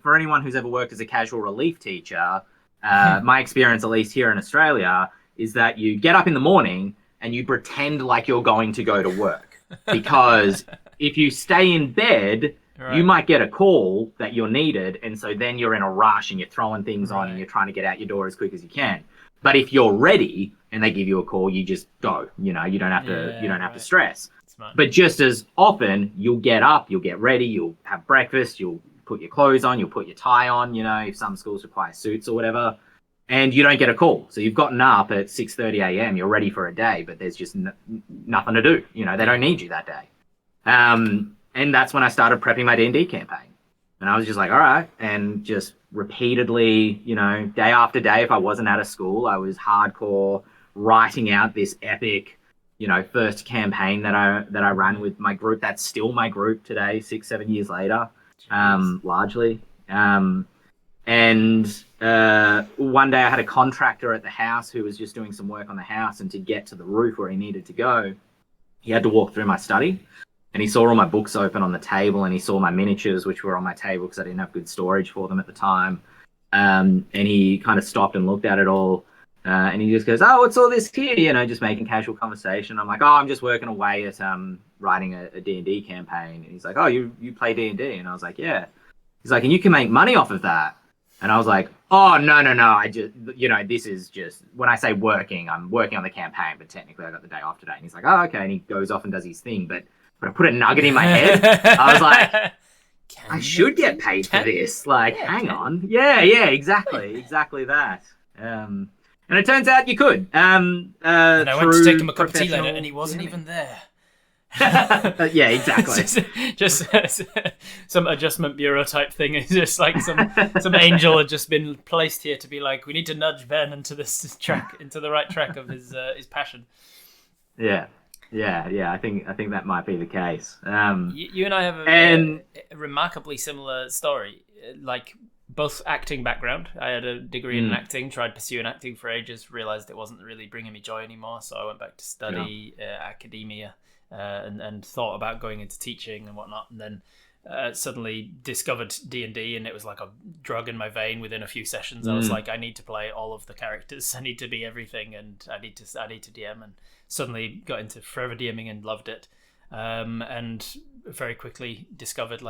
B: for anyone who's ever worked as a casual relief teacher, my experience, at least here in Australia, is that you get up in the morning and you pretend like you're going to go to work, because if you stay in bed, you might get a call that you're needed, and so then you're in a rush and you're throwing things on and you're trying to get out your door as quick as you can. But if you're ready and they give you a call, you just go. You don't have to stress. Smart. But just as often, you'll get up, you'll get ready, you'll have breakfast, you'll put your clothes on, you'll put your tie on. If some schools require suits or whatever, and you don't get a call. So you've gotten up at 6:30 a.m. You're ready for a day, but there's just nothing to do. They don't need you that day. And that's when I started prepping my D&D campaign. And I was just like, all right. And just repeatedly, day after day, if I wasn't out of school, I was hardcore writing out this epic, first campaign that I ran with my group. That's still my group today, 6-7 years later, largely. And one day I had a contractor at the house who was just doing some work on the house, and to get to the roof where he needed to go, he had to walk through my study. And he saw all my books open on the table, and he saw my miniatures, which were on my table because I didn't have good storage for them at the time. And he kind of stopped and looked at it all. And he just goes, oh, what's all this here? Just making casual conversation. I'm like, oh, I'm just working away at writing a D&D campaign. And he's like, oh, you play D&D? And I was like, yeah. He's like, and you can make money off of that. And I was like, oh, no. I just, this is just, when I say working, I'm working on the campaign, but technically I got the day off today. And he's like, oh, okay. And he goes off and does his thing. But I put a nugget in my head. I was like, I should get paid for this. Like, hang on. Yeah, exactly that. And it turns out you could. And
A: I went to take him a cup of tea later, and he wasn't even there.
B: Yeah, exactly.
A: just some adjustment bureau type thing. It's just like some angel had just been placed here to be like, we need to nudge Ben into this track, into the right track of his passion.
B: Yeah. Yeah. I think that might be the case.
A: You and I have a remarkably similar story. Like both acting background. I had a degree in acting, tried pursuing acting for ages, realized it wasn't really bringing me joy anymore, so I went back to study academia and thought about going into teaching and whatnot, and then suddenly discovered D&D, and it was like a drug in my vein. Within a few sessions, I was like, I need to play all of the characters. I need to be everything, and I need to DM. And suddenly got into forever DMing and loved it. And very quickly discovered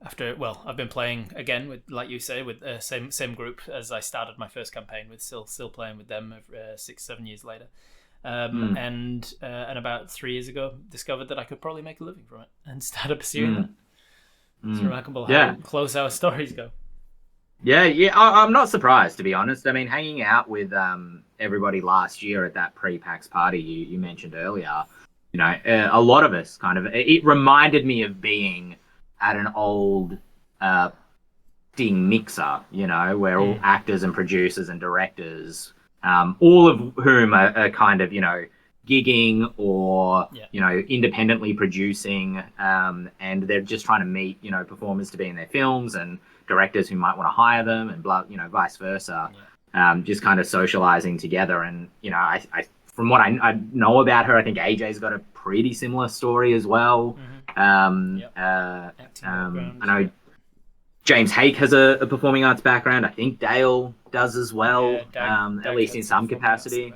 A: I've been playing again with, like you say, with the same group as I started my first campaign with. Still playing with them 6-7 years later. And about 3 years ago, discovered that I could probably make a living from it and started pursuing that. It's remarkable how close our stories go.
B: Yeah. I'm not surprised, to be honest. I mean, hanging out with everybody last year at that pre-PAX party you mentioned earlier, a lot of us it reminded me of being at an old ding mixer, where all actors and producers and directors, all of whom are kind of, gigging or, independently producing, and they're just trying to meet, performers to be in their films and directors who might want to hire them and blah, vice versa. Just kind of socializing together. And, I from what I know about her, I think AJ's got a pretty similar story as well. I know James Hake has a performing arts background. I think Dale does as well, at least in some capacity.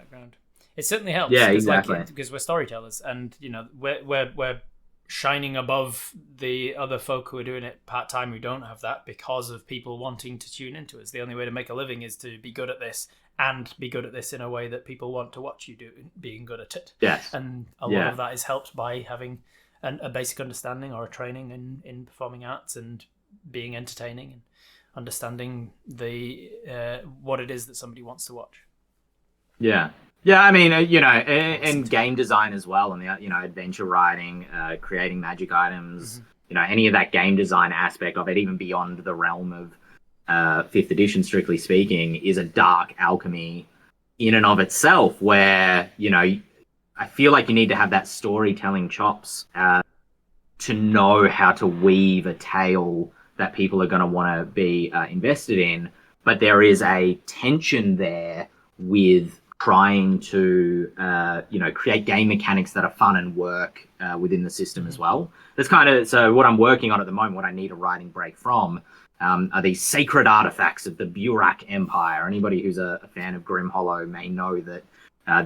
A: It certainly helps.
B: Yeah, exactly.
A: Because we're storytellers, and we're shining above the other folk who are doing it part time who don't have that, because of people wanting to tune into us. The only way to make a living is to be good at this, and be good at this in a way that people want to watch you being good at it.
B: Yes.
A: And a lot of that is helped by having a basic understanding or a training in performing arts and being entertaining and understanding the what it is that somebody wants to watch.
B: Yeah. I mean, and game design as well, and the adventure writing, creating magic items, any of that game design aspect of it, even beyond the realm of 5th edition, strictly speaking, is a dark alchemy in and of itself, where I feel like you need to have that storytelling chops to know how to weave a tale that people are going to want to be invested in. But there is a tension there with trying to, create game mechanics that are fun and work within the system as well. That's so what I'm working on at the moment, what I need a writing break from, are these sacred artifacts of the Burak Empire. Anybody who's a fan of Grim Hollow may know that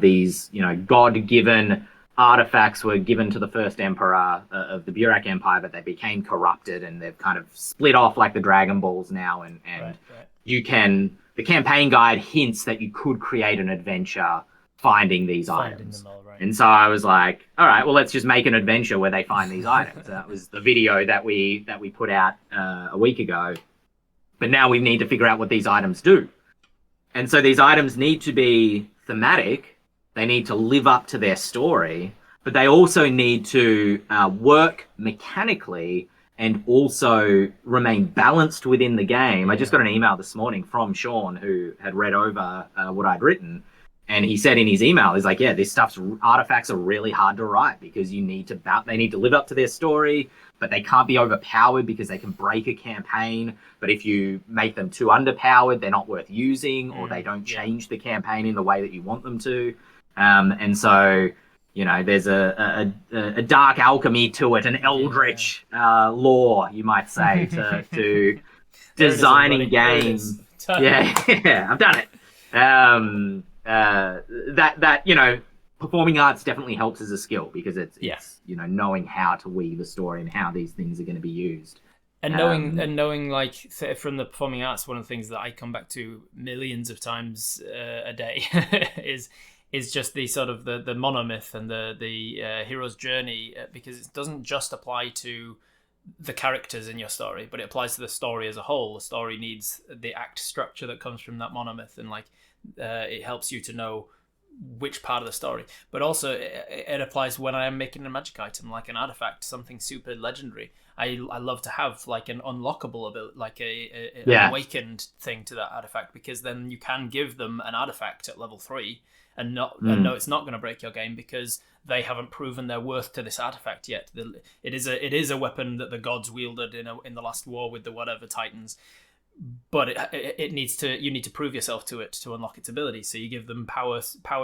B: these, God-given artifacts were given to the first emperor of the Burak Empire, but they became corrupted, and they've kind of split off like the Dragon Balls now. And right. The campaign guide hints that you could create an adventure finding these items. Them all, right. And so I was like, all right, well, let's just make an adventure where they find these items. That was the video that we put out a week ago. But now we need to figure out what these items do. And so these items need to be thematic. They need to live up to their story, but they also need to work mechanically and also remain balanced within the game. I just got an email this morning from Sean, who had read over what I'd written, and he said in his email, he's like, artifacts are really hard to write because they need to live up to their story, but they can't be overpowered because they can break a campaign. But if you make them too underpowered, they're not worth using, or they don't change the campaign in the way that you want them to. And so, there's a dark alchemy to it, an eldritch lore, you might say, to designing games. I've done it. Performing arts definitely helps as a skill, because it's knowing how to weave a story and how these things are going to be used.
A: And knowing like from the performing arts, one of the things that I come back to millions of times a day is just the sort of the monomyth and the hero's journey, because it doesn't just apply to the characters in your story, but it applies to the story as a whole. The story needs the act structure that comes from that monomyth, and it helps you to know which part of the story. But also it applies when I am making a magic item, like an artifact, something super legendary. I love to have like an unlockable ability, like an awakened thing to that artifact, because then you can give them an artifact at level 3 and know it's not going to break your game because they haven't proven their worth to this artifact yet. It is a weapon that the gods wielded in the last war with the whatever titans, but you need to prove yourself to it to unlock its ability. So you give them power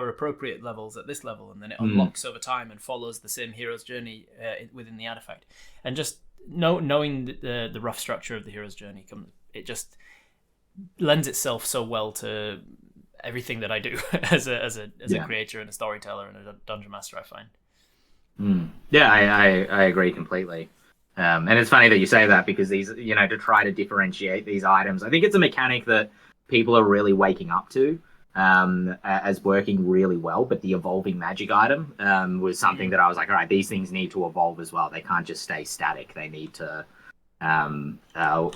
A: appropriate levels at this level, and then it unlocks over time and follows the same hero's journey within the artifact. And just knowing the rough structure of the hero's journey, it just lends itself so well to everything that I do as a creator and a storyteller and a dungeon master, I find.
B: Yeah, I agree completely. And it's funny that you say that, because these, to try to differentiate these items, I think it's a mechanic that people are really waking up to as working really well. But the evolving magic item was something that I was like, all right, these things need to evolve as well. They can't just stay static. They need to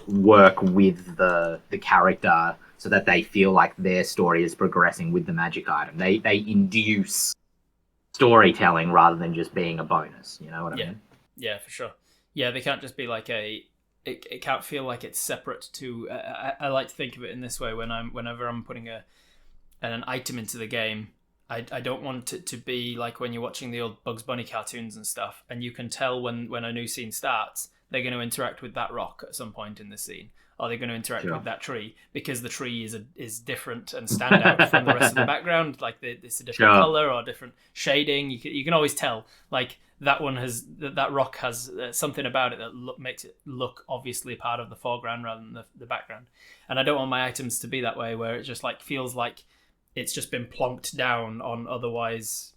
B: work with the character so that they feel like their story is progressing with the magic item. They induce storytelling rather than just being a bonus. You know what I mean?
A: Yeah, for sure. Yeah, they can't just be like it can't feel like it's separate to. I like to think of it in this way whenever I'm putting an item into the game. I don't want it to be like when you're watching the old Bugs Bunny cartoons and stuff, and you can tell when a new scene starts, they're going to interact with that rock at some point in the scene. Are they going to interact with that tree because the tree is different and stand out from the rest of the background? Like it's a different color or different shading. You can always tell. Like that rock has something about it that makes it look obviously part of the foreground rather than the background. And I don't want my items to be that way, where it just like feels like it's just been plonked down on otherwise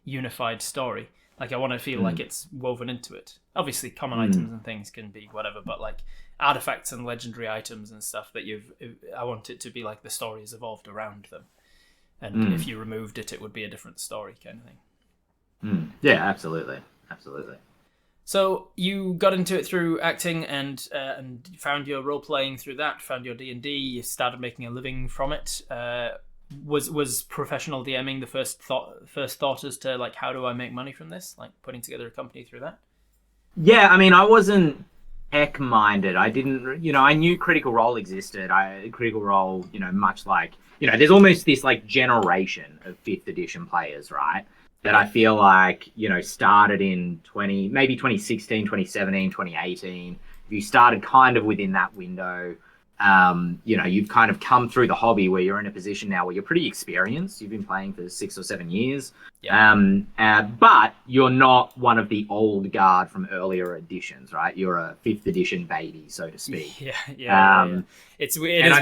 A: unified story. Like I want to feel like it's woven into it. Obviously, common items and things can be whatever, but like artifacts and legendary items and stuff I want it to be like the story has evolved around them. And if you removed it, it would be a different story kind of thing.
B: Yeah, absolutely.
A: So you got into it through acting and found your role playing through that. Found your D&D. You started making a living from it. Was professional DMing the first thought as to like, how do I make money from this? Like putting together a company through that?
B: Yeah, I mean, I wasn't tech minded. I didn't, I knew Critical Role existed. Critical Role, much like, there's almost this like generation of 5th edition players, right? That I feel like, started in maybe 2016, 2017, 2018. If you started kind of within that window, you've kind of come through the hobby where you're in a position now where you're pretty experienced. You've been playing for 6 or 7 years. But you're not one of the old guard from earlier editions, right? You're a 5th edition baby, so to speak.
A: Yeah. It is weird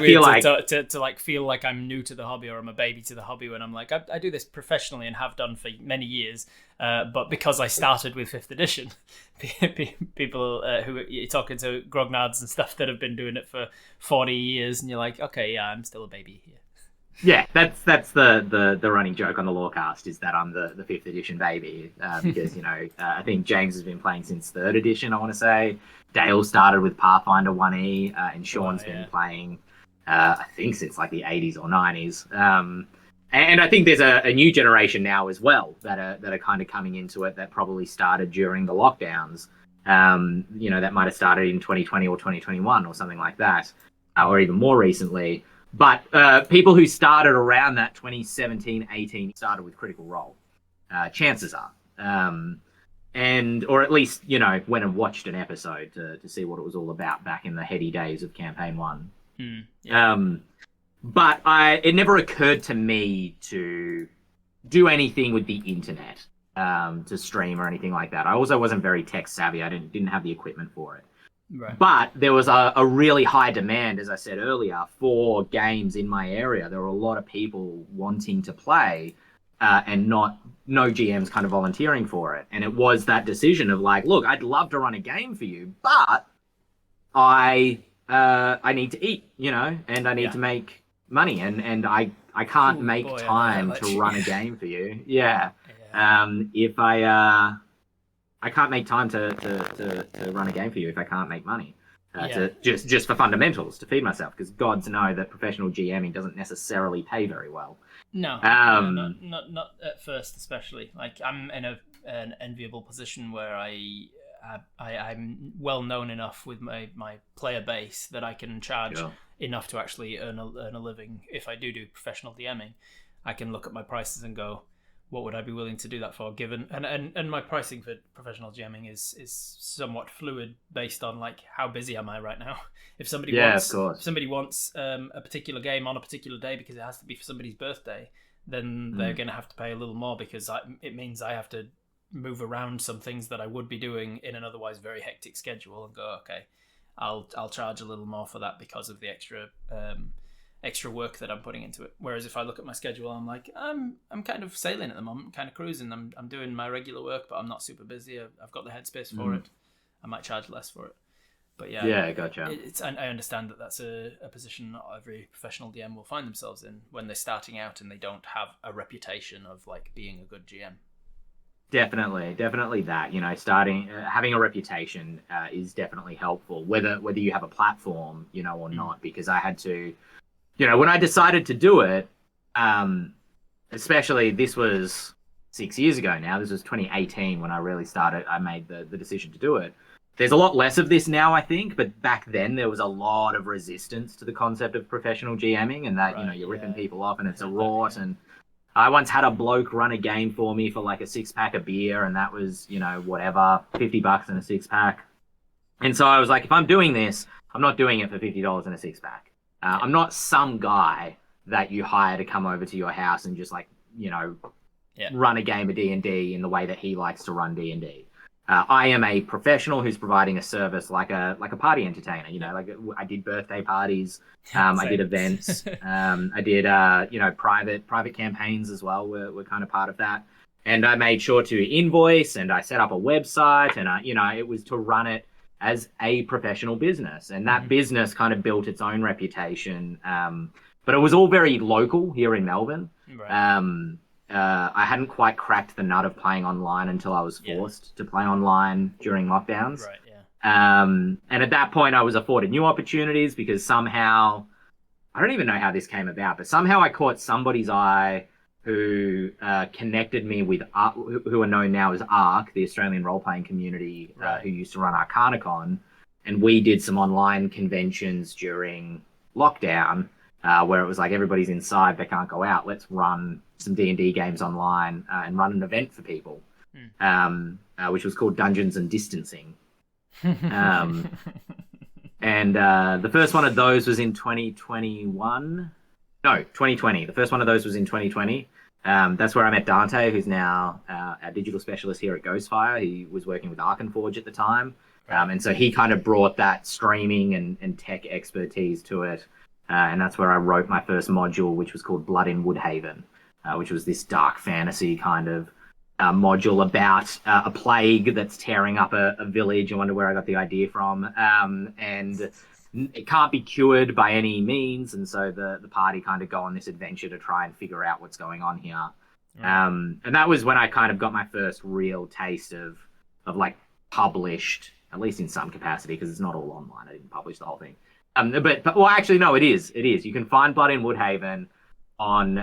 A: to like feel like I'm new to the hobby or I'm a baby to the hobby when I'm like, I do this professionally and have done for many years. But because I started with 5th edition, people who you're talking to, grognards and stuff that have been doing it for 40 years, and you're like, okay, yeah, I'm still a baby here.
B: Yeah, that's the running joke on the Lorecast, is that I'm the 5th edition baby, because I think James has been playing since 3rd edition. I want to say Dale started with Pathfinder 1E, and Sean's been playing I think since like the 80s or 90s. And I think there's a new generation now as well that are kind of coming into it that probably started during the lockdowns. That might have started in 2020 or 2021 or something like that, or even more recently. But people who started around that 2017, 18 started with Critical Role, chances are. Or at least, went and watched an episode to see what it was all about back in the heady days of Campaign 1. But it never occurred to me to do anything with the internet, to stream or anything like that. I also wasn't very tech savvy. I didn't have the equipment for it.
A: Right.
B: But there was a really high demand, as I said earlier, for games in my area. There were a lot of people wanting to play, and no GMs kind of volunteering for it. And it was that decision of like, look, I'd love to run a game for you, but I need to eat, and I need to make money, and I can't make time to run a game for you. If I can't make time to run a game for you if I can't make money. to just for fundamentals to feed myself, because gods know that professional GMing doesn't necessarily pay very well.
A: No, not at first, especially. Like, I'm in an enviable position where I'm well known enough with my player base that I can charge enough to actually earn a living. If I do professional DMing, I can look at my prices and go, what would I be willing to do that for? Given and my pricing for professional GMing is somewhat fluid based on like how busy am I right now. If somebody wants a particular game on a particular day because it has to be for somebody's birthday, then they're going to have to pay a little more, because it means I have to move around some things that I would be doing in an otherwise very hectic schedule, and go, okay, I'll charge a little more for that because of the extra work that I'm putting into it. Whereas if I look at my schedule, I'm like, I'm kind of sailing at the moment, kind of cruising. I'm doing my regular work, but I'm not super busy. I've got the headspace for it. I might charge less for it. But yeah,
B: gotcha.
A: I understand that that's a position not every professional DM will find themselves in when they're starting out and they don't have a reputation of like being a good GM.
B: Definitely that, starting having a reputation is definitely helpful, whether you have a platform, or not, because I had to, when I decided to do it, especially this was 6 years ago now, this was 2018 when I really I made the decision to do it. There's a lot less of this now, I think, but back then there was a lot of resistance to the concept of professional GMing, and that, you're ripping people off and it's a rort. And I once had a bloke run a game for me for like a 6-pack of beer, and that was, whatever, $50 in a 6-pack. And so I was like, if I'm doing this, I'm not doing it for $50 in a 6-pack. I'm not some guy that you hire to come over to your house and just like, run a game of D&D in the way that he likes to run D&D. I am a professional who's providing a service like a party entertainer. Like I did birthday parties, I did events, I did private campaigns as well. We're kind of part of that, and I made sure to invoice, and I set up a website, and it was to run it as a professional business, and that business kind of built its own reputation. But it was all very local here in Melbourne. Right. I hadn't quite cracked the nut of playing online until I was forced to play online during lockdowns.
A: Right, yeah.
B: And at that point, I was afforded new opportunities because somehow, I don't even know how this came about, but somehow I caught somebody's eye who connected me with, who are known now as ARC, the Australian role-playing community, who used to run ArcanaCon. And we did some online conventions during lockdown, where it was like, everybody's inside, they can't go out, let's run some D&D games online and run an event for people, which was called Dungeons and Distancing. And the first one of those was in 2021. No, 2020. The first one of those was in 2020. That's where I met Dante, who's now our digital specialist here at Ghostfire. He was working with Arkenforge at the time. And so he kind of brought that streaming and tech expertise to it. And that's where I wrote my first module, which was called Blood in Woodhaven, which was this dark fantasy kind of module about a plague that's tearing up a village. I wonder where I got the idea from. And it can't be cured by any means. And so the party kind of go on this adventure to try and figure out what's going on here. And that was when I kind of got my first real taste of like published, at least in some capacity, because it's not all online. I didn't publish the whole thing. But well, actually, no, it is. You can find Blood in Woodhaven on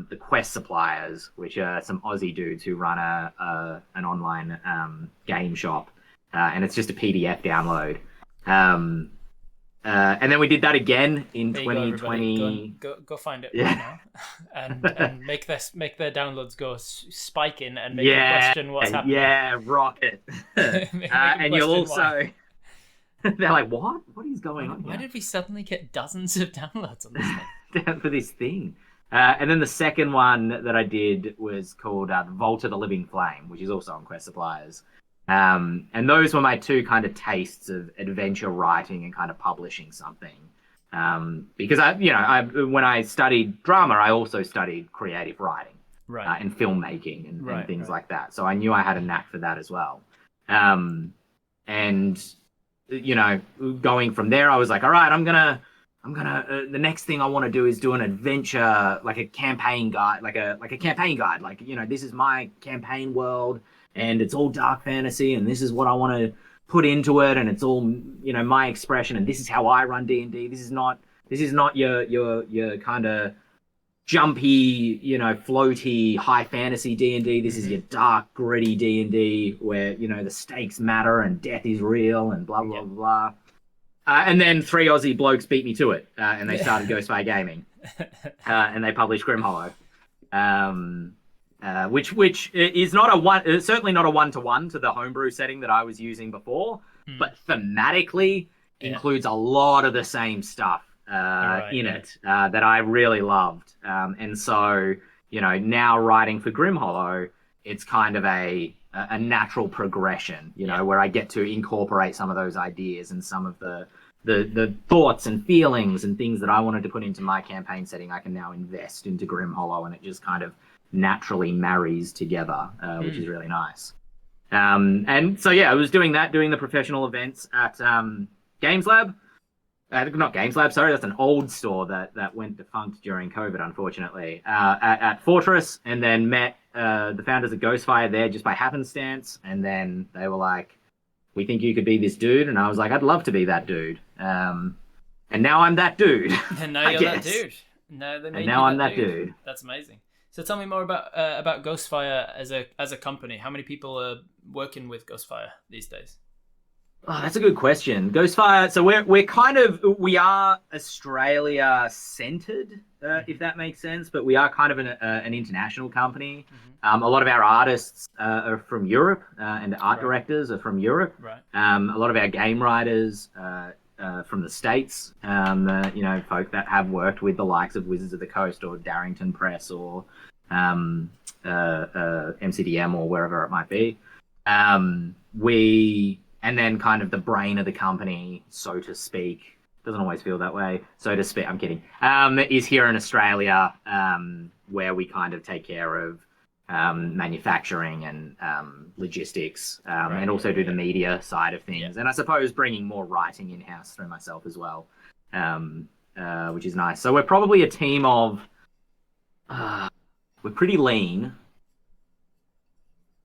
B: the Quest Suppliers, which are some Aussie dudes who run an online game shop, and it's just a PDF download. And then we did that again in 2020.
A: Go find it right now, and make their downloads go spiking and make them question what's happening.
B: Yeah, rocket. And you'll also. They're like, what? What is going on here?
A: Why did we suddenly get dozens of downloads on this thing?
B: For this thing. And then the second one that I did was called the Vault of the Living Flame, which is also on Quest Suppliers. And those were my two kind of tastes of adventure writing and kind of publishing something. Because when I studied drama, I also studied creative writing, and filmmaking and things like that. So I knew I had a knack for that as well. And going from there, I was like, all right, I'm gonna the next thing I want to do is do an adventure, like a campaign guide, like a campaign guide. Like, this is my campaign world and it's all dark fantasy and this is what I want to put into it, and it's all my expression, and this is how I run D&D. This is not your kind of jumpy, floaty high fantasy D&D. This is your dark, gritty D&D where the stakes matter and death is real and blah blah blah. And then 3 Aussie blokes beat me to it, and they started Ghostfire Gaming, and they published Grim Hollow, which is certainly not a one-to-one to the homebrew setting that I was using before, but thematically includes a lot of the same stuff in it that I really loved. And so, now writing for Grim Hollow, it's kind of a natural progression, where I get to incorporate some of those ideas and some of the thoughts and feelings and things that I wanted to put into my campaign setting. I can now invest into Grim Hollow, and it just kind of naturally marries together, which is really nice. And so, I was doing the professional events at Games Lab. Not Games Lab, sorry, that's an old store that went defunct during COVID, unfortunately, at Fortress, and then met the founders of Ghostfire there just by happenstance, and then they were like, we think you could be this dude, and I was like, I'd love to be that dude. And now I'm that dude.
A: And now you're that dude. Now
B: I'm that dude.
A: That's amazing. So tell me more about Ghostfire as a company. How many people are working with Ghostfire these days?
B: Oh, that's a good question. Ghostfire. So we are Australia centered, if that makes sense, but we are kind of an international company. A lot of our artists are from Europe, and art directors are from Europe.
A: Right.
B: A lot of our game writers from the States, folk that have worked with the likes of Wizards of the Coast or Darrington Press or MCDM or wherever it might be. And then kind of the brain of the company, so to speak, doesn't always feel that way, so to speak, I'm kidding, is here in Australia, where we kind of take care of manufacturing and logistics, and also do the media side of things. And I suppose bringing more writing in-house through myself as well, which is nice. So we're probably a team of, we're pretty lean.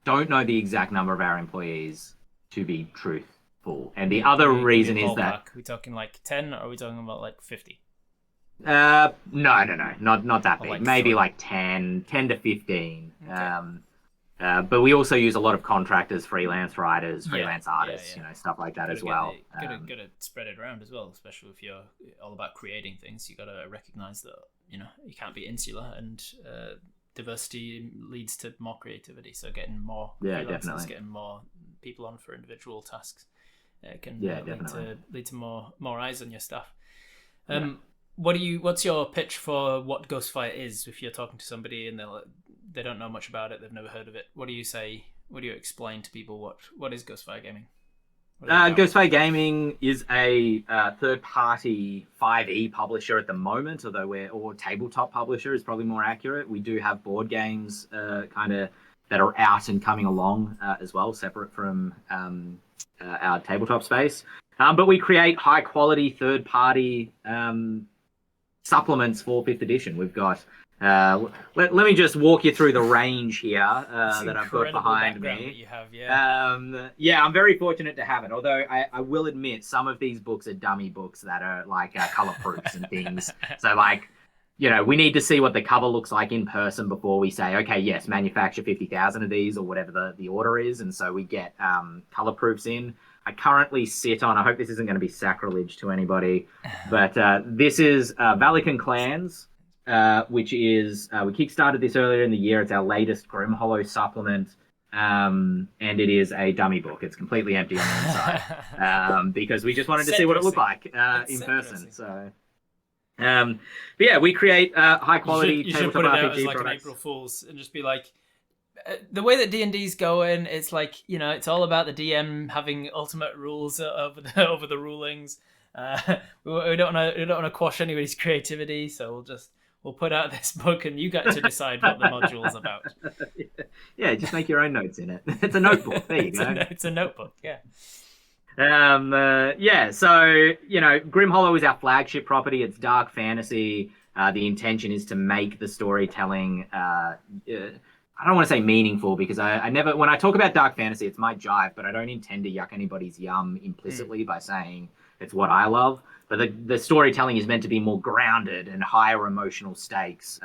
B: Don't know the exact number of our employees, to be truthful. And the other reason is that...
A: Are we talking like 10, or are we talking about like 50?
B: No, not that big.
A: Like
B: maybe
A: 3.
B: like 10 to 15.
A: Okay.
B: But we also use a lot of contractors, freelance writers, freelance artists, stuff like that as well.
A: Gotta spread it around as well, especially if you're all about creating things. You gotta recognize that, you can't be insular, and diversity leads to more creativity. So getting more freelancers, getting more people on for individual tasks can lead to more eyes on your stuff. What's your pitch for what Ghostfire is? If you're talking to somebody and they don't know much about it, they've never heard of it, what do you say? What do you explain to people? What is Ghostfire Gaming?
B: Ghostfire Gaming is a third-party 5e publisher at the moment, or tabletop publisher is probably more accurate. We do have board games that are out and coming along as well, separate from our tabletop space. But we create high-quality third-party supplements for 5th edition. We've got... let me just walk you through the range here that I've got behind me.
A: That you have,
B: I'm very fortunate to have it. Although I will admit some of these books are dummy books that are like color proofs and things. So like, we need to see what the cover looks like in person before we say, okay, yes, manufacture 50,000 of these or whatever the order is. And so we get color proofs in. I currently sit on, I hope this isn't going to be sacrilege to anybody, but this is Valican Clans. Which is, we kickstarted this earlier in the year. It's our latest Grim Hollow supplement, and it is a dummy book. It's completely empty on the inside, because we just wanted to see what it looked like in person. So, but yeah, we create high quality.
A: You should put it out as like an April Fool's and just be like, the way that D&D's going, it's like, it's all about the DM having ultimate rules over the rulings. We don't want to quash anybody's creativity, so we'll put out this book and you get to decide what the module's about.
B: Yeah, just make your own notes in it. It's a notebook. There you go.
A: It's a notebook, yeah.
B: So, Grim Hollow is our flagship property. It's dark fantasy. The intention is to make the storytelling I don't want to say meaningful because I never, when I talk about dark fantasy, it's my jive, but I don't intend to yuck anybody's yum implicitly by saying it's what I love. But the storytelling is meant to be more grounded and higher emotional stakes.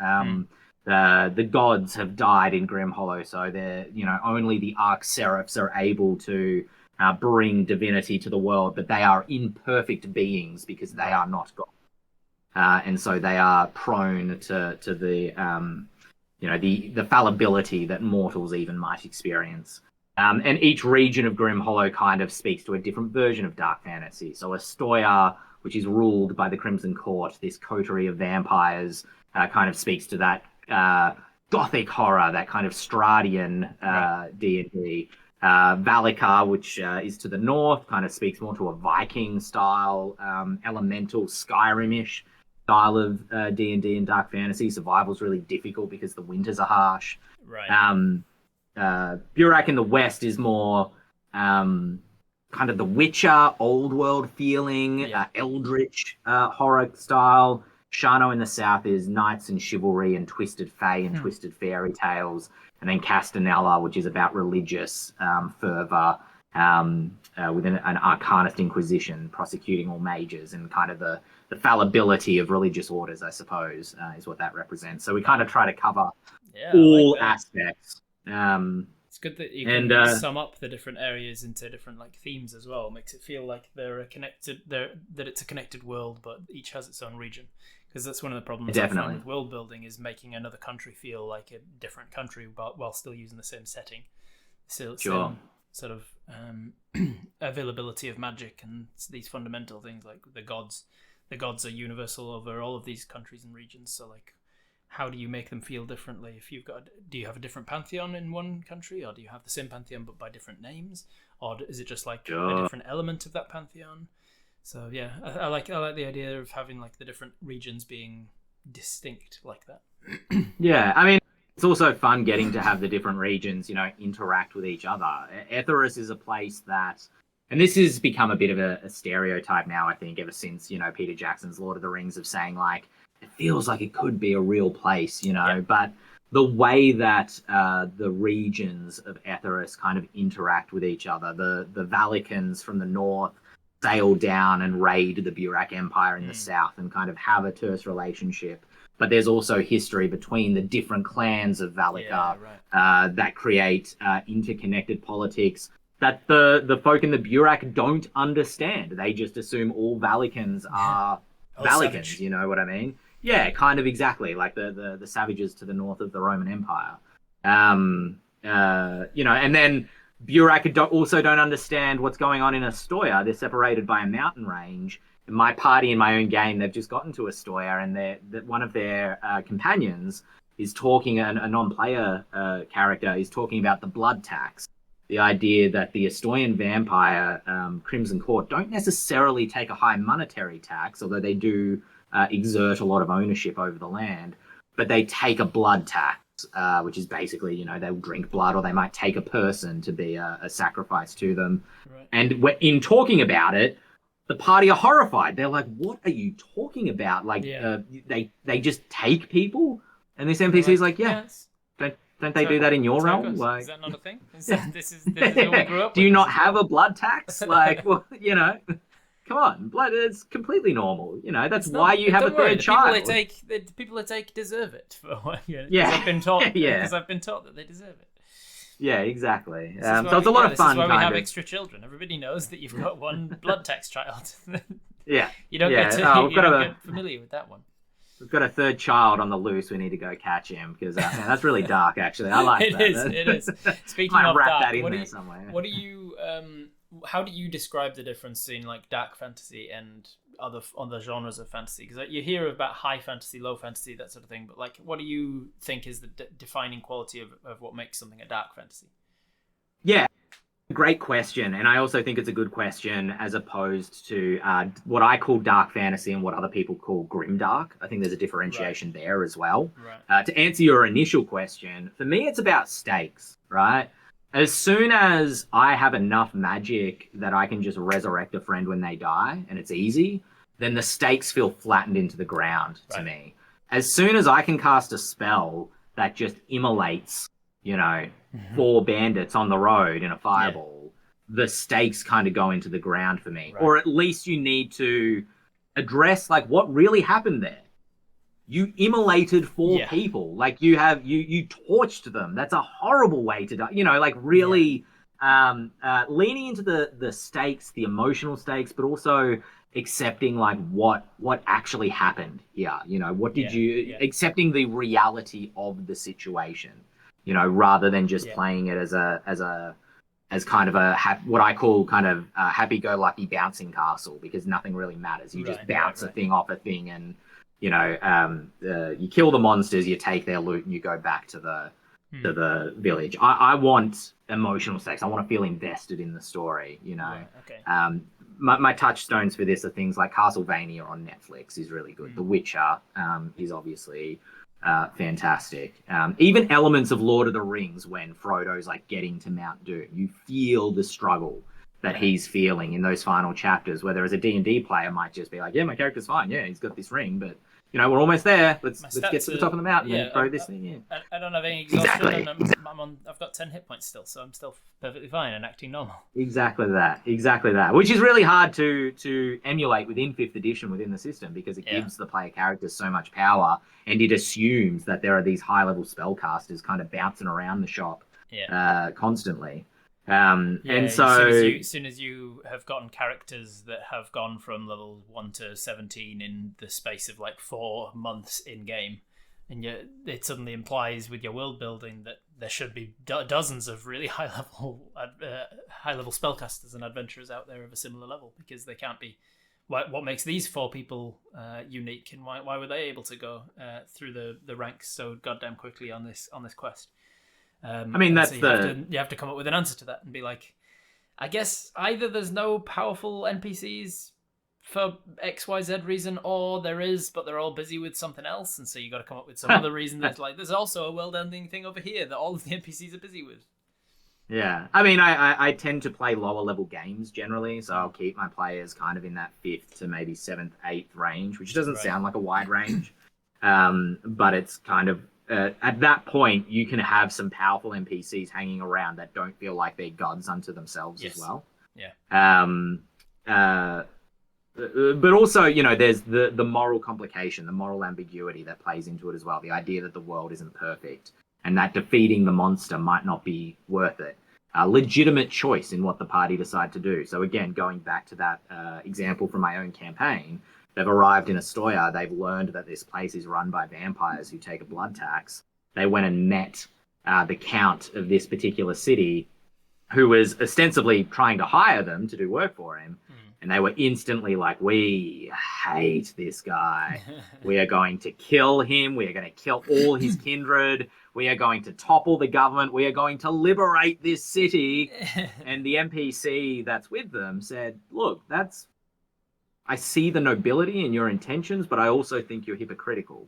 B: The gods have died in Grim Hollow, so they're, only the Arc Seraphs are able to bring divinity to the world, but they are imperfect beings because they are not God. And so they are prone to the the fallibility that mortals even might experience. And each region of Grim Hollow kind of speaks to a different version of dark fantasy. So Astoya, which is ruled by the Crimson Court, this coterie of vampires, kind of speaks to that gothic horror, that kind of Stradian D&D. Valikar, which is to the north, kind of speaks more to a Viking style, elemental Skyrim-ish style of D&D and dark fantasy. Survival's really difficult because the winters are harsh.
A: Right.
B: Burak in the west is more kind of the Witcher, old world feeling, eldritch horror style. Shano in the south is knights and chivalry and twisted fae and twisted fairy tales. And then Castanella, which is about religious fervor within an arcanist inquisition prosecuting all mages, and kind of the fallibility of religious orders, I suppose, is what that represents. So we kind of try to cover all aspects.
A: It's good that you can sum up the different areas into different themes as well. It makes it feel like they're connected. That it's a connected world, but each has its own region. Because that's one of the problems I find with world building, is making another country feel like a different country, but while still using the same setting. Same sort of availability of magic and these fundamental things like the gods. The gods are universal over all of these countries and regions. So how do you make them feel differently? If do you have a different pantheon in one country, or do you have the same pantheon but by different names, or is it just a different element of that pantheon? So yeah, I like the idea of having the different regions being distinct like that.
B: Yeah, I mean, it's also fun getting to have the different regions, interact with each other. Etheirys is a place that, and this has become a bit of a stereotype now, I think, ever since, Peter Jackson's Lord of the Rings, of saying it feels like it could be a real place, but the way that the regions of Etheirys kind of interact with each other, the Valicans from the north sail down and raid the Burak Empire in the south and kind of have a terse relationship. But there's also history between the different clans of Valikar that create interconnected politics that the folk in the Burak don't understand. They just assume all Valicans are Valicans, savage. You know what I mean? Yeah, kind of exactly, like the savages to the north of the Roman Empire. And then Burak also don't understand what's going on in Astoya. They're separated by a mountain range. In my party, in my own game, they've just gotten to Astoya, and one of their companions is talking, a non-player character is talking about the blood tax. The idea that the Astoyan vampire, Crimson Court, don't necessarily take a high monetary tax, although they do exert a lot of ownership over the land, but they take a blood tax. Which is basically, they'll drink blood, or they might take a person to be a sacrifice to them. Right. And in talking about it, the party are horrified. They're like, what are you talking about? They just take people? And this NPC's like, yes. Don't they do that in your realm?
A: Is that not a thing? This is what we grew up with.
B: Do you not have a blood tax? Come on, blood is completely normal. That's why you have a third child.
A: The people they take deserve it. Because I've been taught. Because I've been taught that they deserve it.
B: Yeah, exactly. So it's a lot of fun.
A: This is why we have extra children. Everybody knows that you've got one blood tax child.
B: Yeah.
A: You don't get familiar with that one.
B: We've got a third child on the loose. We need to go catch him because that's really dark. Actually, I like that.
A: It is. Speaking of
B: wrap
A: dark,
B: that in there somewhere.
A: What do you? How do you describe the difference in dark fantasy and other genres of fantasy? Because you hear about high fantasy, low fantasy, that sort of thing. But what do you think is the defining quality of what makes something a dark fantasy?
B: Yeah. Great question, and I also think it's a good question as opposed to what I call dark fantasy and what other people call grimdark. I think there's a differentiation there as well.
A: Right.
B: To answer your initial question, for me it's about stakes, right? As soon as I have enough magic that I can just resurrect a friend when they die, and it's easy, then the stakes feel flattened into the ground to me. As soon as I can cast a spell that just immolates 4 bandits on the road in a fireball, the stakes kind of go into the ground for me. Right. Or at least you need to address like what really happened there. You immolated 4 people. Like you torched them. That's a horrible way to die. Like really leaning into the stakes, the emotional stakes, but also accepting like what actually happened here. What did accepting the reality of the situation, rather than just playing it as kind of what I call kind of happy-go-lucky bouncing castle, because nothing really matters. You just bounce a thing off a thing, and you kill the monsters, you take their loot, and you go back to the village. I want emotional stakes. I want to feel invested in the story. My touchstones for this are things like Castlevania on Netflix is really good. The Witcher is obviously fantastic. Even elements of Lord of the Rings, when Frodo's like getting to Mount Doom, you feel the struggle that he's feeling in those final chapters, whether as a D&D player might just be like, yeah, my character's fine. Yeah, he's got this ring, but we're almost there. Let's get to the top of the mountain and throw this thing in.
A: I don't have any exhaustion. And I've got 10 hit points still, so I'm still perfectly fine and acting normal.
B: Exactly that. Which is really hard to emulate within 5th edition within the system, because it gives the player characters so much power, and it assumes that there are these high-level spellcasters kind of bouncing around the shop constantly. And so
A: as soon as you have gotten characters that have gone from level 1 to 17 in the space of like 4 months in game, and it suddenly implies with your world building that there should be dozens of really high level spellcasters and adventurers out there of a similar level, because they can't be. What makes these 4 people unique, and why were they able to go through the ranks so goddamn quickly on this quest?
B: That's
A: you have to come up with an answer to that and be like, I guess either there's no powerful NPCs for XYZ reason, or there is, but they're all busy with something else, and so you got to come up with some other reason that's like, there's also a world-ending thing over here that all of the NPCs are busy with.
B: Yeah, I tend to play lower level games generally, so I'll keep my players kind of in that 5th to maybe 7th, 8th range, which doesn't sound like a wide range, but it's kind of at that point, you can have some powerful NPCs hanging around that don't feel like they're gods unto themselves as well.
A: Yeah.
B: But also, there's the moral complication, the moral ambiguity that plays into it as well. The idea that the world isn't perfect, and that defeating the monster might not be worth it. A legitimate choice in what the party decide to do. So again, going back to that example from my own campaign, they've arrived in Astoria. They've learned that this place is run by vampires who take a blood tax. They went and met the count of this particular city, who was ostensibly trying to hire them to do work for him. And they were instantly like, we hate this guy. We are going to kill him. We are going to kill all his kindred. We are going to topple the government. We are going to liberate this city. And the NPC that's with them said, look, I see the nobility in your intentions, but I also think you're hypocritical,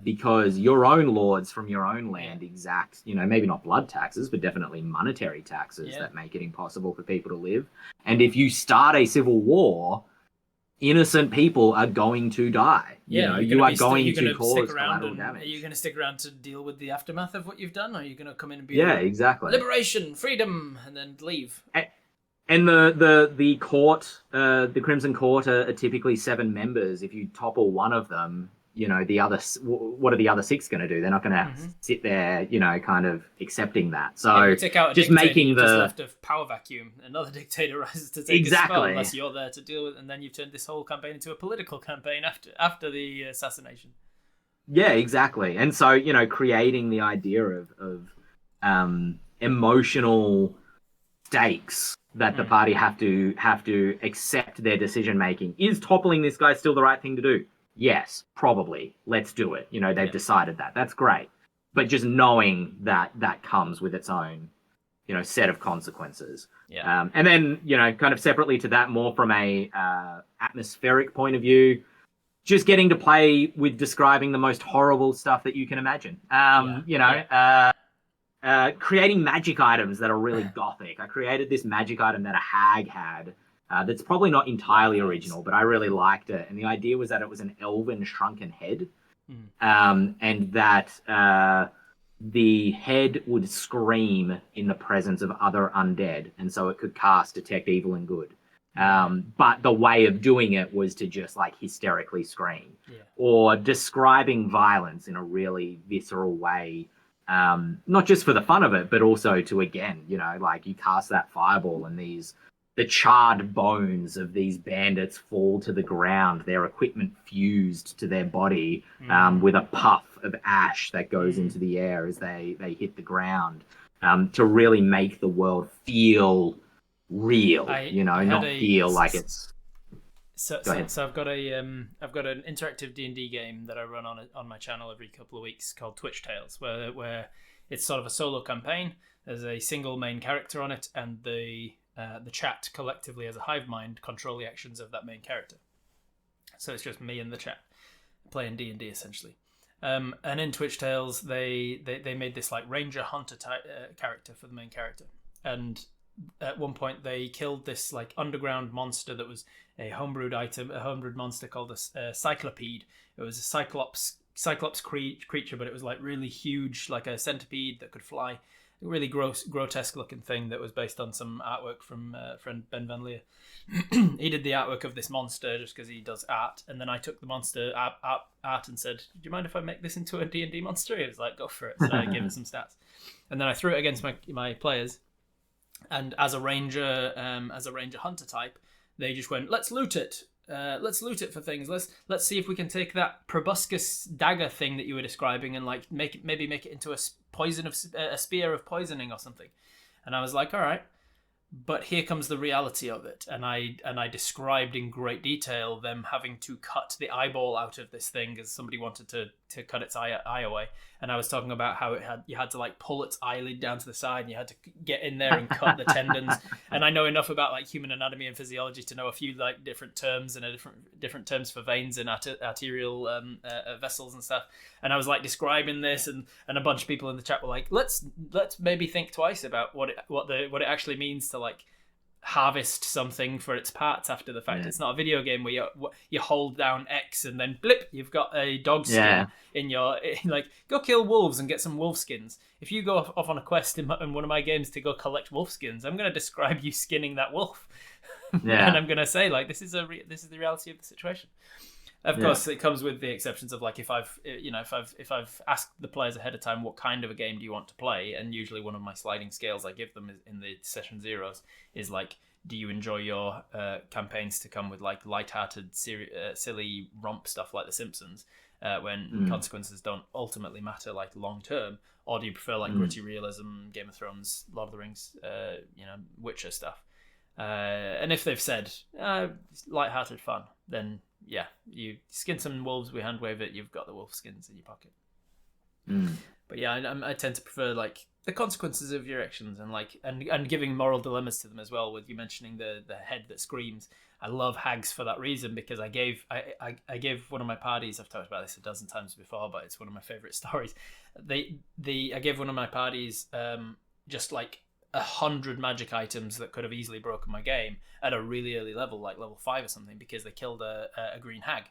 B: because your own lords from your own land exact, maybe not blood taxes, but definitely monetary taxes that make it impossible for people to live. And if you start a civil war, innocent people are going to die. You are going to cause collateral damage.
A: Are you going to stick around to deal with the aftermath of what you've done? Or are you going to come in and be
B: exactly.
A: Liberation, freedom, and then leave?
B: And the court, the Crimson Court are typically 7 members. If you topple one of them, the other, what are the other 6 going to do? They're not going to sit there, kind of accepting that. So
A: take out
B: just making
A: just left of power vacuum. Another dictator rises to take a spell unless you're there to deal with, and then you've turned this whole campaign into a political campaign after the assassination.
B: Yeah, exactly. And so creating the idea of emotional stakes that the party have to accept their decision making. Is toppling this guy still the right thing to do? Yes, probably. Let's do it. They've decided that. That's great. But just knowing that comes with its own, set of consequences.
A: Yeah.
B: And then, kind of separately to that, more from a atmospheric point of view, just getting to play with describing the most horrible stuff that you can imagine. Creating magic items that are really gothic. I created this magic item that a hag had that's probably not entirely original, but I really liked it. And the idea was that it was an elven shrunken head, and that the head would scream in the presence of other undead, and so it could cast Detect Evil and Good. But the way of doing it was to just like hysterically scream, or describing violence in a really visceral way, not just for the fun of it, but also to, again, like you cast that fireball and the charred bones of these bandits fall to the ground, their equipment fused to their body, with a puff of ash that goes into the air as they hit the ground, to really make the world feel real, not feel like it's...
A: So I've got an interactive D&D game that I run on my channel every couple of weeks called Twitch Tales, where it's sort of a solo campaign. There's a single main character on it, and the chat collectively as a hive mind control the actions of that main character. So it's just me and the chat playing D&D essentially. And in Twitch Tales, they made this like ranger hunter type character for the main character, and at one point they killed this like underground monster that was a homebrewed monster called a cyclopede. It was a cyclops creature, but it was like really huge, like a centipede that could fly. A really grotesque looking thing that was based on some artwork from friend Ben Van Leer. He did the artwork of this monster just because he does art, and then I took the monster art and said, do you mind if I make this into a D&D monster? He was like, go for it. So I gave it some stats, and then I threw it against my players. And as a ranger hunter type, they just went, let's loot it. Let's loot it for things. Let's see if we can take that proboscis dagger thing that you were describing and like make it into a spear of poisoning or something. And I was like, all right. But here comes the reality of it, and I described in great detail them having to cut the eyeball out of this thing as somebody wanted to cut its eye away. And I was talking about how you had to like pull its eyelid down to the side, and you had to get in there and cut the tendons. And I know enough about like human anatomy and physiology to know a few like different terms and different terms for veins and arterial vessels and stuff. And I was like describing this, and a bunch of people in the chat were like, let's maybe think twice about what it actually means to like harvest something for its parts after the fact. It's not a video game where you hold down X and then blip, you've got a dog skin in your, like, go kill wolves and get some wolf skins. If you go off on a quest in one of my games to go collect wolf skins, I'm going to describe you skinning that wolf. And I'm going to say like, this is the reality of the situation. Of course, it comes with the exceptions of like if I've asked the players ahead of time what kind of a game do you want to play, and usually one of my sliding scales I give them in the session zeros is like, do you enjoy your campaigns to come with like lighthearted, silly romp stuff like The Simpsons, when consequences don't ultimately matter like long term, or do you prefer like gritty realism, Game of Thrones, Lord of the Rings, Witcher stuff? And if they've said lighthearted fun, then yeah, you skin some wolves, we hand wave it, you've got the wolf skins in your pocket. But yeah, I tend to prefer like the consequences of your actions, and like and giving moral dilemmas to them as well. With you mentioning the head that screams, I love hags for that reason, because I gave one of my parties, I've talked about this a dozen times before, but it's one of my favorite stories. I gave one of my parties just like 100 magic items that could have easily broken my game at a really early level, like level 5 or something, because they killed a green hag,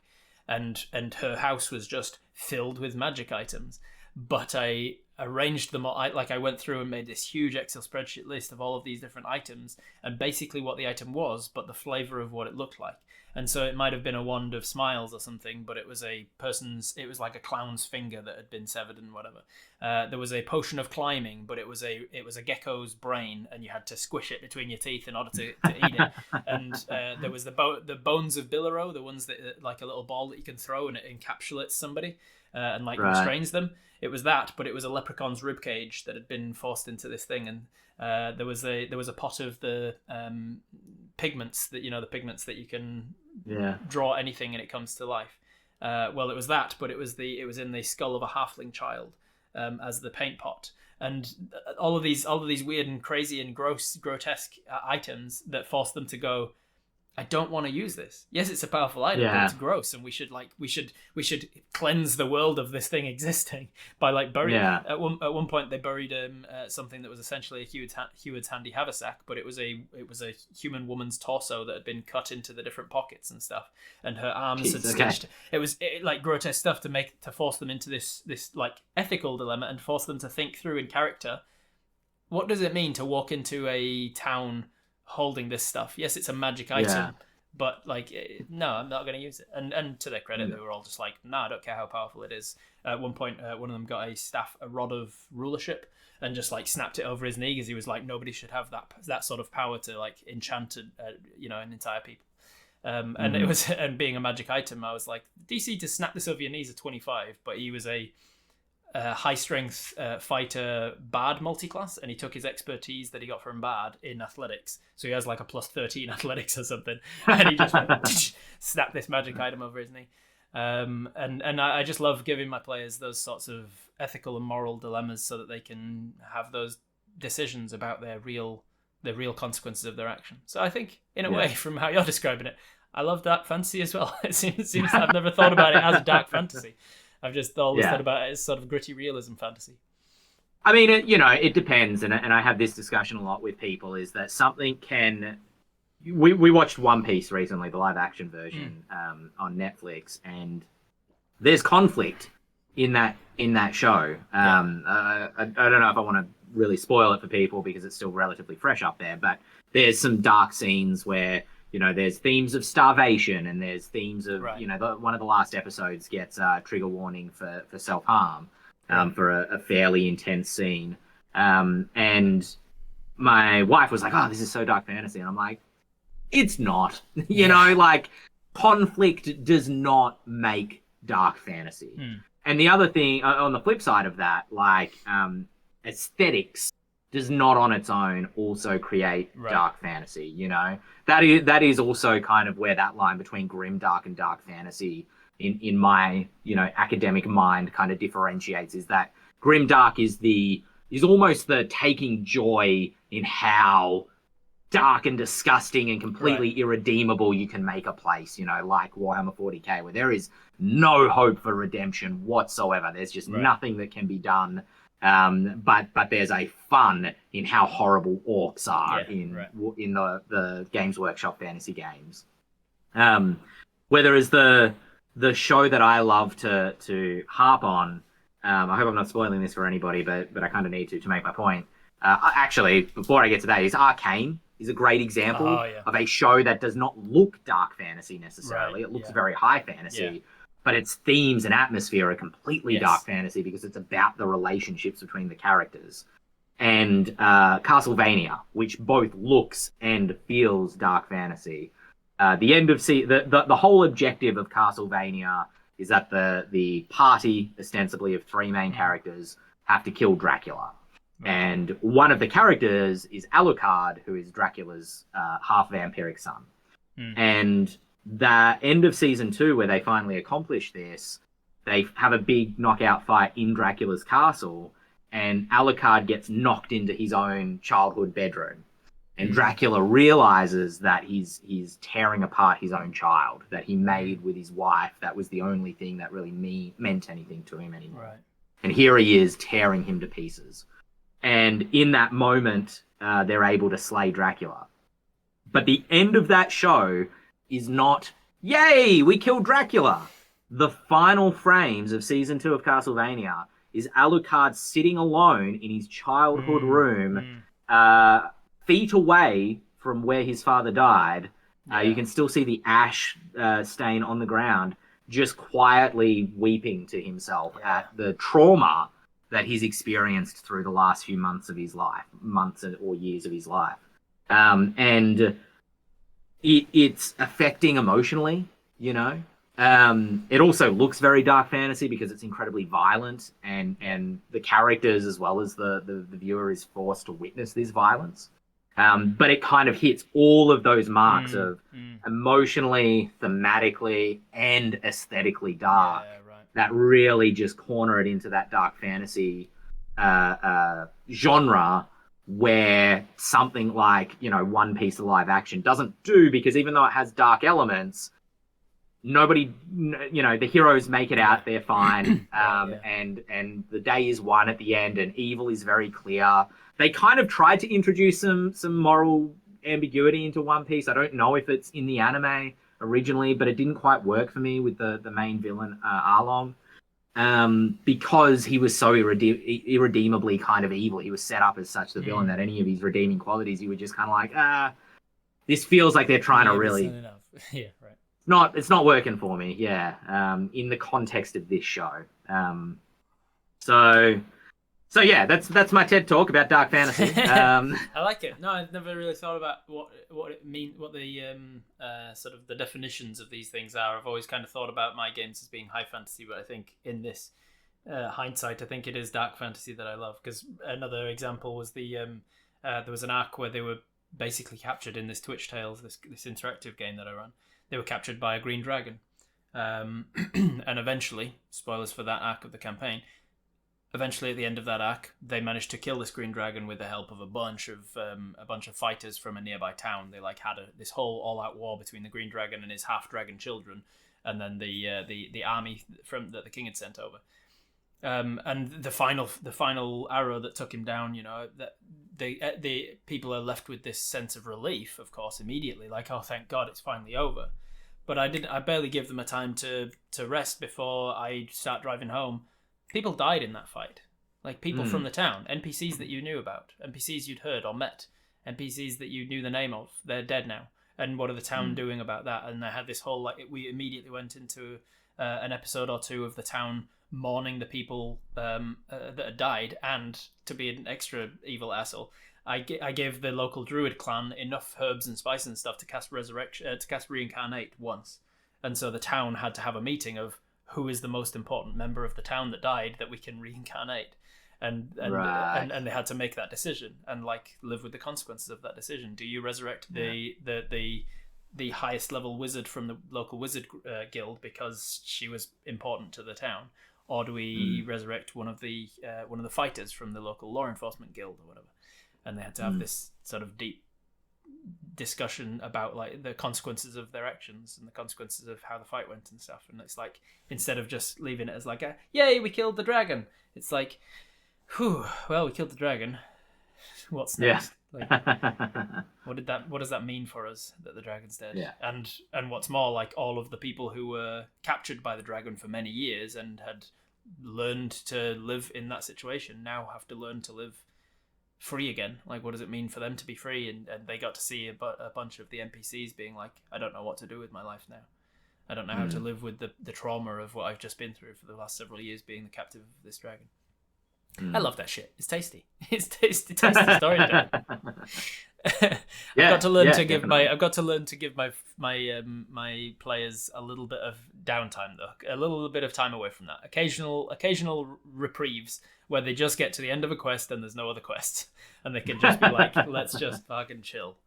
A: and her house was just filled with magic items. But I arranged them all. I went through and made this huge Excel spreadsheet list of all of these different items, and basically what the item was, but the flavor of what it looked like. And so it might have been a wand of smiles or something, but it was it was like a clown's finger that had been severed and whatever. There was a potion of climbing, but it was a gecko's brain, and you had to squish it between your teeth in order to eat it. And there was the bones of Billero, the ones that like a little ball that you can throw and it encapsulates somebody and like restrains them. It was that, but it was a leprechaun's ribcage that had been forced into this thing, and there was a pot of the pigments that you can draw anything and it comes to life. Well, it was that, but it was in the skull of a halfling child as the paint pot, and all of these weird and crazy and grotesque items that forced them to go, I don't want to use this. Yes, it's a powerful item, but it's gross, and we should cleanse the world of this thing existing by like burying.
B: Yeah.
A: At one point, they buried something that was essentially a Heward's handy haversack, but it was a human woman's torso that had been cut into the different pockets and stuff, and her arms had stitched. Okay. It was like grotesque stuff to force them into this like ethical dilemma and force them to think through in character. What does it mean to walk into a town holding this stuff? Yes, it's a magic item, but like, no, I'm not going to use it. And to their credit, they were all just like, no, I don't care how powerful it is. At one point, one of them got a rod of rulership, and just like snapped it over his knee because he was like, nobody should have that sort of power to like enchant an entire people. And being a magic item, I was like, DC to snap this over your knees at 25, but he was a high strength fighter bard multiclass, and he took his expertise that he got from bard in athletics, so he has like a plus 13 athletics or something, and he just went, snapped this magic item over his knee. And I just love giving my players those sorts of ethical and moral dilemmas so that they can have those decisions about the real consequences of their action. So I think, in a way, from how you're describing it, I love dark fantasy as well. It seems I've never thought about it as a dark fantasy. I've just always thought about it as sort of gritty realism fantasy.
B: I mean, it depends, and I have this discussion a lot with people, is that something can... We watched One Piece recently, the live-action version, on Netflix, and there's conflict in that show. I don't know if I want to really spoil it for people because it's still relatively fresh up there, but there's some dark scenes where... there's themes of starvation, and there's themes of, one of the last episodes gets trigger warning for self-harm for a fairly intense scene. And my wife was like, oh, this is so dark fantasy. And I'm like, it's not. Like, conflict does not make dark fantasy. And the other thing, on the flip side of that, like, aesthetics does not on its own also create dark fantasy, That is also kind of where that line between grimdark and dark fantasy in my, academic mind kind of differentiates, is that grimdark is almost the taking joy in how dark and disgusting and completely irredeemable you can make a place, like Warhammer 40k, where there is no hope for redemption whatsoever. There's just nothing that can be done. But there's a fun in how horrible orcs are in the Games Workshop fantasy games. Whereas the show that I love to harp on, I hope I'm not spoiling this for anybody, but I kind of need to make my point. Actually, before I get to that, is Arcane is a great example of a show that does not look dark fantasy necessarily. It looks very high fantasy. But its themes and atmosphere are completely dark fantasy because it's about the relationships between the characters. And Castlevania, which both looks and feels dark fantasy. The end of the whole objective of Castlevania is that the party, ostensibly of three main characters, have to kill Dracula. And one of the characters is Alucard, who is Dracula's half vampiric son. And the end of season 2, where they finally accomplish this, they have a big knockout fight in Dracula's castle, and Alucard gets knocked into his own childhood bedroom. And Dracula realizes that he's tearing apart his own child that he made with his wife. That was the only thing that really meant anything to him anymore. And here he is tearing him to pieces. And in that moment, they're able to slay Dracula. But the end of that show is not, yay, we killed Dracula. The final frames of season 2 of Castlevania is Alucard sitting alone in his childhood room, feet away from where his father died. You can still see the ash stain on the ground, just quietly weeping to himself at the trauma that he's experienced through the last few months of his life, months or years of his life. And it's affecting emotionally, It also looks very dark fantasy because it's incredibly violent, and the characters as well as the viewer is forced to witness this violence. But it kind of hits all of those marks of emotionally, thematically, and aesthetically dark that really just corner it into that dark fantasy genre where something like, One Piece live action doesn't do, because even though it has dark elements, nobody, the heroes make it out, they're fine. And the day is won at the end, and evil is very clear. They kind of tried to introduce some moral ambiguity into One Piece. I don't know if it's in the anime originally, but it didn't quite work for me with the main villain, Arlong. Because he was so irredeemably kind of evil. He was set up as such the villain that any of his redeeming qualities, you were just kind of like, this feels like they're trying to really...
A: Yeah, right.
B: It's not working for me, in the context of this show. So yeah, that's my TED talk about dark fantasy.
A: I like it. No, I've never really thought about what it mean, what the sort of the definitions of these things are. I've always kind of thought about my games as being high fantasy, but I think in this hindsight, I think it is dark fantasy that I love. Because another example was there was an arc where they were basically captured in this Twitch Tales, this interactive game that I run. They were captured by a green dragon, and eventually, spoilers for that arc of the campaign. Eventually, at the end of that arc, they managed to kill this green dragon with the help of a bunch of fighters from a nearby town. They had this whole all-out war between the green dragon and his half-dragon children, and then the army that the king had sent over. And the final arrow that took him down, that the people are left with this sense of relief, of course, immediately, like, oh, thank God, it's finally over. But I barely give them a time to rest before I start driving home. People died in that fight. Like, people from the town, NPCs that you knew about, NPCs you'd heard or met, NPCs that you knew the name of, they're dead now. And what are the town doing about that? And I had this whole, we immediately went into an episode or two of the town mourning the people that had died, and to be an extra evil asshole, I gave the local druid clan enough herbs and spices and stuff to cast reincarnate once. And so the town had to have a meeting of who is the most important member of the town that died that we can reincarnate, and they had to make that decision and live with the consequences of that decision. Do you resurrect the highest level wizard from the local wizard guild because she was important to the town, or do we resurrect one of the fighters from the local law enforcement guild or whatever? And they had to have this sort of deep discussion about the consequences of their actions and the consequences of how the fight went and stuff. And it's instead of just leaving it as yay, we killed the dragon, it's whew, well, we killed the dragon, what's next? What does that mean for us that the dragon's dead? And what's more, all of the people who were captured by the dragon for many years and had learned to live in that situation now have to learn to live free again. What does it mean for them to be free? And they got to see a bunch of the NPCs being I don't know what to do with my life now. I don't know how to live with the trauma of what I've just been through for the last several years being the captive of this dragon. I love that shit. It's tasty. It's tasty storytelling. I've got to learn to give my players a little bit of downtime, though. A little bit of time away from that. Occasional reprieves where they just get to the end of a quest and there's no other quests, and they can just be let's just fucking chill.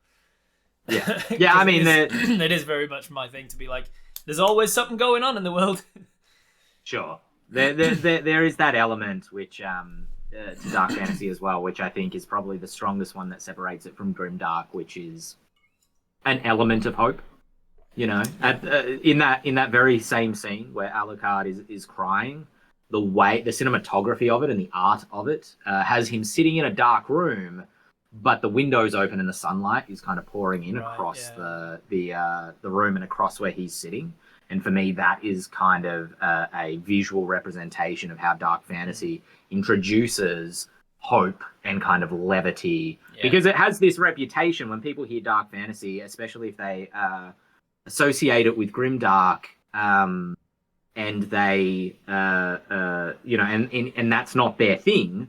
A: Yeah. I mean, it is very much my thing to be there's always something going on in the world.
B: Sure. There is that element which to dark fantasy as well, which I think is probably the strongest one that separates it from grimdark, which is an element of hope. In that very same scene where Alucard is crying, the cinematography of it and the art of it has him sitting in a dark room, but the window's open and the sunlight is kind of pouring in across the room and across where he's sitting. And for me, that is kind of a visual representation of how dark fantasy introduces hope and kind of levity. Yeah. Because it has this reputation when people hear dark fantasy, especially if they associate it with grimdark, and they, and that's not their thing.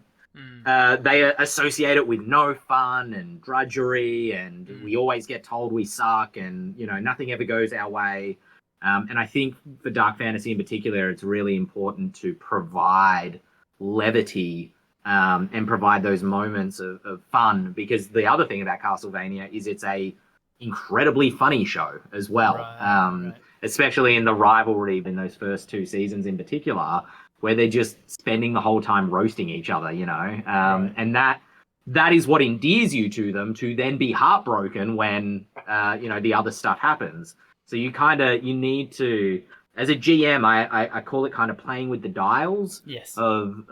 B: They associate it with no fun and drudgery, and we always get told we suck, and nothing ever goes our way. And I think for dark fantasy in particular, it's really important to provide levity and provide those moments of fun, because the other thing about Castlevania is it's a incredibly funny show as well, right. Especially in the rivalry in those first two seasons in particular, where they're just spending the whole time roasting each other, right. And that that is what endears you to them, to then be heartbroken when the other stuff happens. So you need to, as a GM, I call it kind of playing with the dials of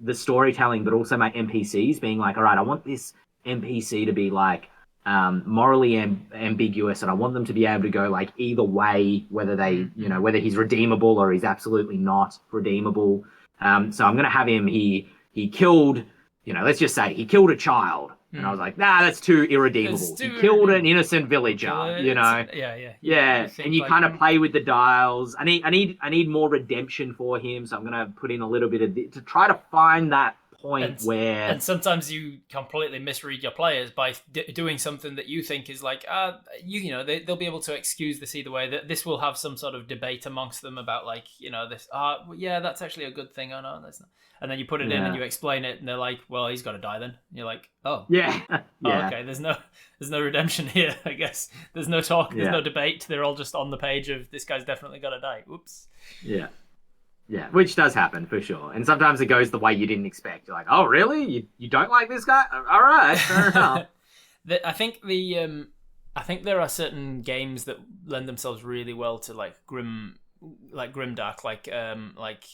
B: the storytelling, but also my NPCs being like, all right, I want this NPC to be like morally ambiguous, and I want them to be able to go like either way, whether whether he's redeemable or he's absolutely not redeemable. So I'm going to have him. He killed, let's just say he killed a child. And I was like, nah, that's too irredeemable. He killed an innocent villager, Yeah. And you kind of play with the dials. I need more redemption for him, so I'm gonna put in a little bit of to try to find that point where.
A: And sometimes you completely misread your players by doing something that you think is like, they'll be able to excuse this either way. That this will have some sort of debate amongst them about like, this. That's actually a good thing. Oh no, that's not. And then you put it in and you explain it, and they're like, "Well, he's got to die then." And you're like, "Oh,
B: yeah,
A: oh, okay." There's no redemption here. I guess there's no talk. There's no debate. They're all just on the page of this guy's definitely got to die. Oops.
B: Yeah, which does happen for sure. And sometimes it goes the way you didn't expect. You're like, "Oh, really? You don't like this guy? All right, fair enough."
A: I think there are certain games that lend themselves really well to like grimdark, like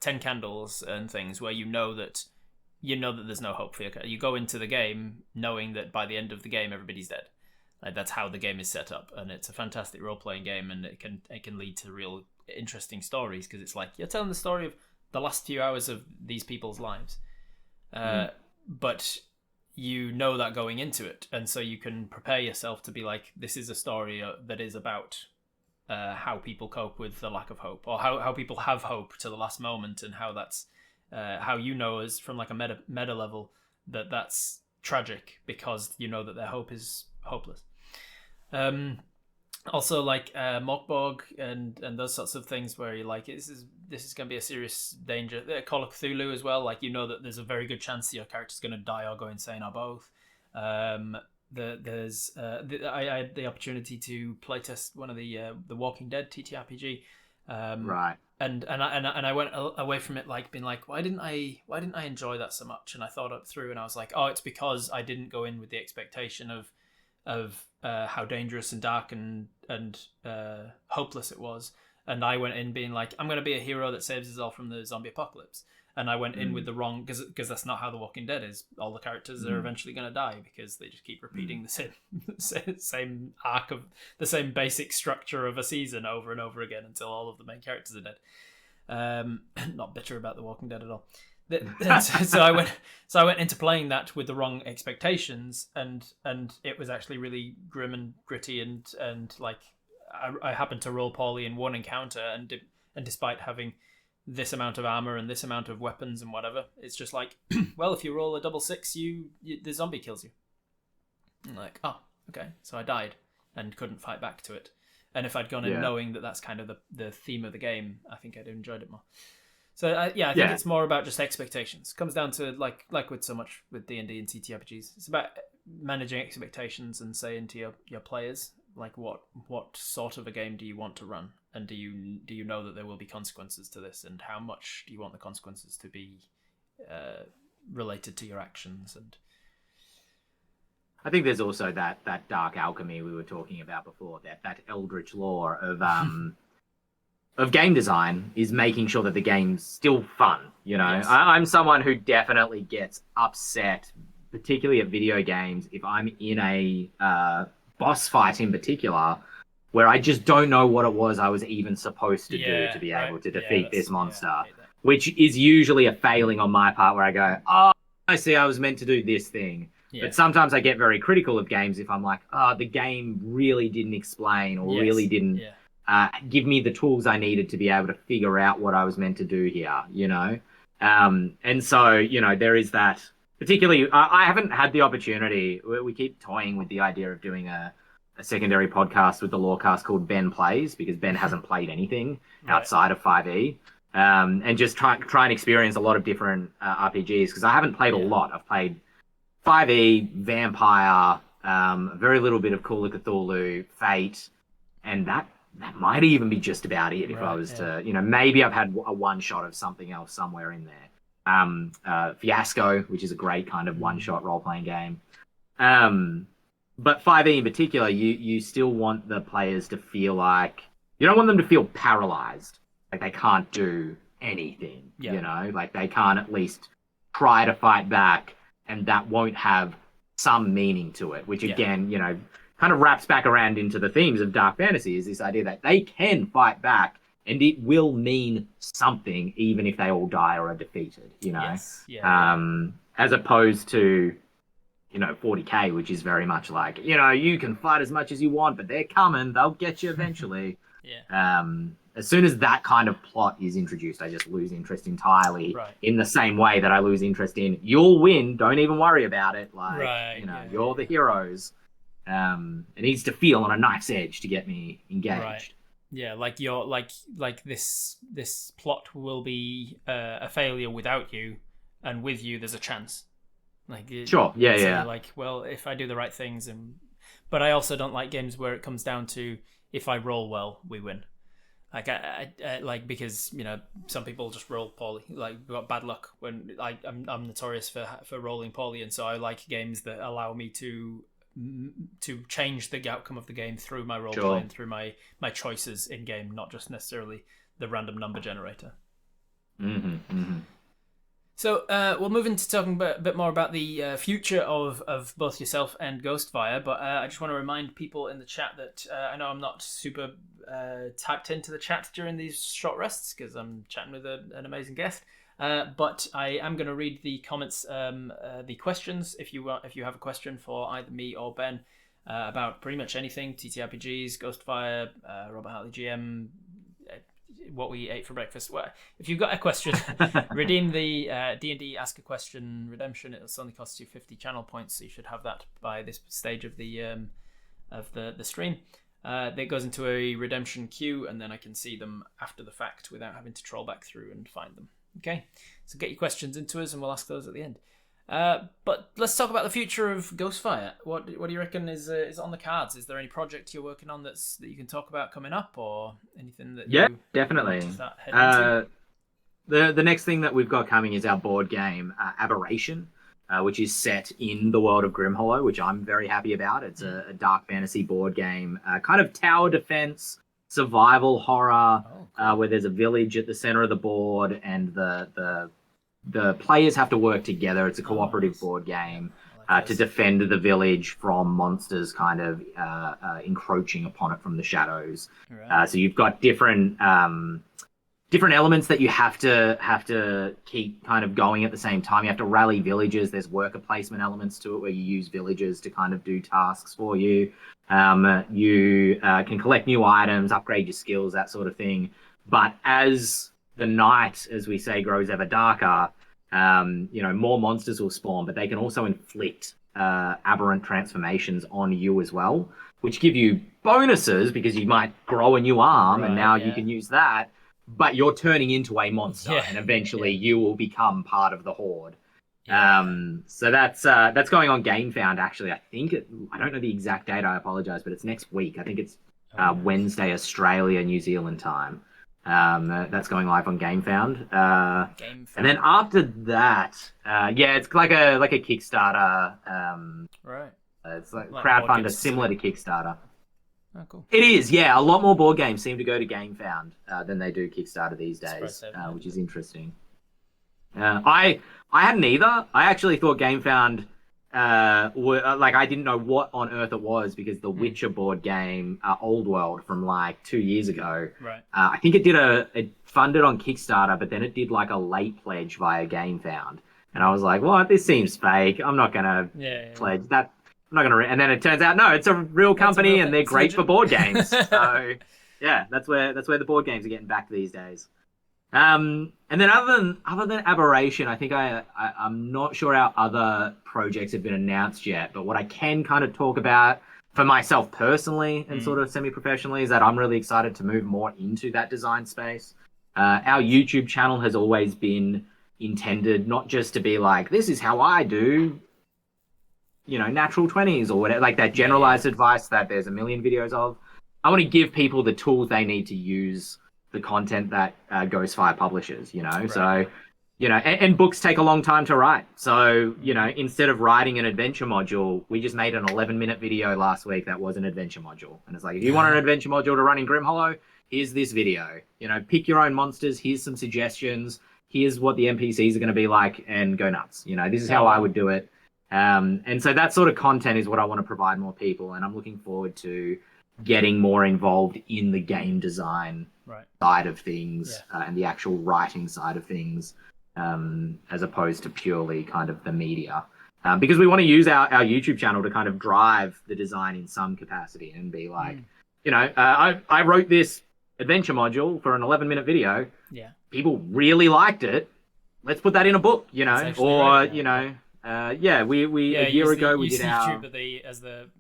A: 10 Candles and things, where you know that there's no hope for you. You go into the game knowing that by the end of the game everybody's dead. Like, that's how the game is set up, and it's a fantastic role-playing game, and it can lead to real interesting stories, because it's like you're telling the story of the last few hours of these people's lives, but you know that going into it, and so you can prepare yourself to be like, this is a story that is about how people cope with the lack of hope, or how people have hope to the last moment, and how that's how as from like a meta level that's tragic, because you know that their hope is hopeless. Also like Mockborg and those sorts of things where you're like, this is going to be a serious danger. Call of Cthulhu as well, like that there's a very good chance that your character's going to die or go insane or both. I had the opportunity to playtest one of the Walking Dead TTRPG,
B: right,
A: and I went away from it like being like, why didn't I enjoy that so much? And I thought it through, and I was like, oh, it's because I didn't go in with the expectation of how dangerous and dark and hopeless it was, and I went in being like, I'm going to be a hero that saves us all from the zombie apocalypse. And I went in with the wrong, because that's not how The Walking Dead is. All the characters are eventually going to die, because they just keep repeating the same arc of the same basic structure of a season over and over again until all of the main characters are dead. Not bitter about The Walking Dead at all. So I went into playing that with the wrong expectations, and it was actually really grim and gritty, and like I happened to roll poorly in one encounter, and despite having this amount of armor and this amount of weapons and whatever, it's just like, well, if you roll a 6, the zombie kills you. I'm like, oh, okay. So I died and couldn't fight back to it. And if I'd gone in knowing that that's kind of the theme of the game, I think I'd have enjoyed it more. So I think it's more about just expectations. It comes down to like with so much with D&D and TTRPGs. It's about managing expectations and saying to your players, like, what sort of a game do you want to run, and do you know that there will be consequences to this, and how much do you want the consequences to be related to your actions? And
B: I think there's also that dark alchemy we were talking about before, that eldritch lore of game design is making sure that the game's still fun. Yes. I'm someone who definitely gets upset, particularly at video games, if I'm in a boss fight in particular, where I just don't know what it was I was even supposed to do to be able to defeat this monster, which is usually a failing on my part, where I go, oh, I see, I was meant to do this thing. Yeah. But sometimes I get very critical of games if I'm like, the game really didn't explain or really didn't give me the tools I needed to be able to figure out what I was meant to do here, And so, there is that. Particularly, I haven't had the opportunity. We keep toying with the idea of doing a secondary podcast with the Lorecast called Ben Plays, because Ben hasn't played anything outside of 5e, and just try and experience a lot of different RPGs, because I haven't played a lot. I've played 5e, Vampire, very little bit of Call of Cthulhu, Fate, and that might even be just about it if I was to, maybe I've had a one shot of something else somewhere in there. Fiasco, which is a great kind of one-shot role-playing game. But 5e in particular, you still want the players to feel like, you don't want them to feel paralyzed, like they can't do anything, you know, like they can't at least try to fight back, and that won't have some meaning to it, which again, you know, kind of wraps back around into the themes of dark fantasy, is this idea that they can fight back and it will mean something even if they all die or are defeated, you know? As opposed to, you know, 40k, which is very much like, you know, you can fight as much as you want, but they're coming, they'll get you eventually. As soon as that kind of plot is introduced, I just lose interest entirely, in the same way that I lose interest in, you'll win, don't even worry about it, like, you know, you're the heroes. It needs to feel on a knife's edge to get me engaged.
A: Like you're like this plot will be a failure without you, and with you there's a chance. Like like, well, if I do the right things, but I also don't like games where it comes down to, if I roll well, we win. Like I like, because, you know, some people just roll poorly, like got bad luck. When I'm notorious for rolling poorly, and so I like games that allow me to change the outcome of the game through my role play and through my choices in game, not just necessarily the random number generator. So we'll move into talking a bit more about the future of both yourself and Ghostfire, but I just want to remind people in the chat that I know I'm not super typed into the chat during these short rests because I'm chatting with an amazing guest. But I am going to read the comments, the questions. If you have a question for either me or Ben about pretty much anything, TTRPGs, Ghostfire, Robert Hartley GM, what we ate for breakfast. Well, if you've got a question, redeem the D&D Ask a Question redemption. It'll only cost you 50 channel points, so you should have that by this stage of the stream. That goes into a redemption queue, and then I can see them after the fact without having to troll back through and find them. Okay, so get your questions into us and we'll ask those at the end. But let's talk about the future of Ghostfire. What do you reckon is on the cards? Is there any project you're working on that you can talk about coming up, or anything that
B: definitely. The next thing that we've got coming is our board game Aberration, which is set in the world of Grimhollow, which I'm very happy about. It's a dark fantasy board game, kind of tower defense, survival horror, where there's a village at the center of the board, and the players have to work together. It's a cooperative board game to defend the village from monsters kind of encroaching upon it from the shadows. So you've got different elements that you have to keep kind of going at the same time. You have to rally villagers. There's worker placement elements to it where you use villagers to kind of do tasks for you. You can collect new items, upgrade your skills, that sort of thing. But as the night, as we say, grows ever darker, you know, more monsters will spawn, but they can also inflict aberrant transformations on you as well, which give you bonuses because you might grow a new arm, and now you can use that. But you're turning into a monster, and eventually you will become part of the horde. So that's going on GameFound, actually. I don't know the exact date, I apologize, but it's next week. I think it's Wednesday, Australia, New Zealand time. That's going live on GameFound. And then after that, it's like a Kickstarter. It's like crowdfunder similar to Kickstarter.
A: Oh, cool.
B: It is, yeah. A lot more board games seem to go to GameFound than they do Kickstarter these days, which is interesting. I hadn't either. I actually thought GameFound I didn't know what on earth it was, because the Witcher board game, Old World, from like 2 years ago, I think it funded on Kickstarter, but then it did like a late pledge via GameFound, and I was like, what? This seems fake. I'm not gonna pledge that. I'm not gonna. And then it turns out, no, it's a real company, and they're great for board games. So yeah, that's where the board games are getting back these days. And then other than Aberration, I think I'm not sure our other projects have been announced yet, but what I can kind of talk about for myself personally and sort of semi-professionally is that I'm really excited to move more into that design space. Our YouTube channel has always been intended not just to be like, this is how I do, you know, natural 20s or whatever, like that generalized advice that there's a million videos of. I want to give people the tools they need to use the content that Ghostfire publishes, you know? So and books take a long time to write. So, instead of writing an adventure module, we just made an 11-minute video last week that was an adventure module. And it's like, if you want an adventure module to run in Grimhollow, here's this video. Pick your own monsters. Here's some suggestions. Here's what the NPCs are going to be like, and go nuts. This is how I would do it. And so that sort of content is what I want to provide more people. And I'm looking forward to getting more involved in the game design side of things and the actual writing side of things. As opposed to purely kind of the media. Because we want to use our YouTube channel to kind of drive the design in some capacity and be like, I wrote this adventure module for an 11-minute video.
A: Yeah.
B: People really liked it. Let's put that in a book, we a year ago we did
A: YouTube as the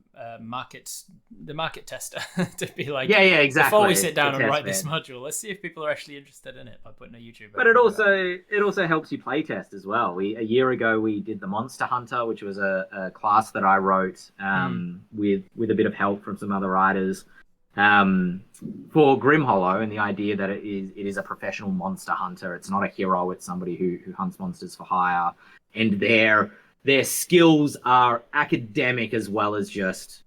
A: market tester to be like,
B: exactly.
A: Before we sit down and write this module, let's see if people are actually interested in it by putting a YouTube.
B: But it also helps you play test as well. A year ago we did the Monster Hunter, which was a class that I wrote with a bit of help from some other writers for Grimhollow, and the idea that it is a professional monster hunter. It's not a hero. It's somebody who hunts monsters for hire, and their skills are academic as well as just,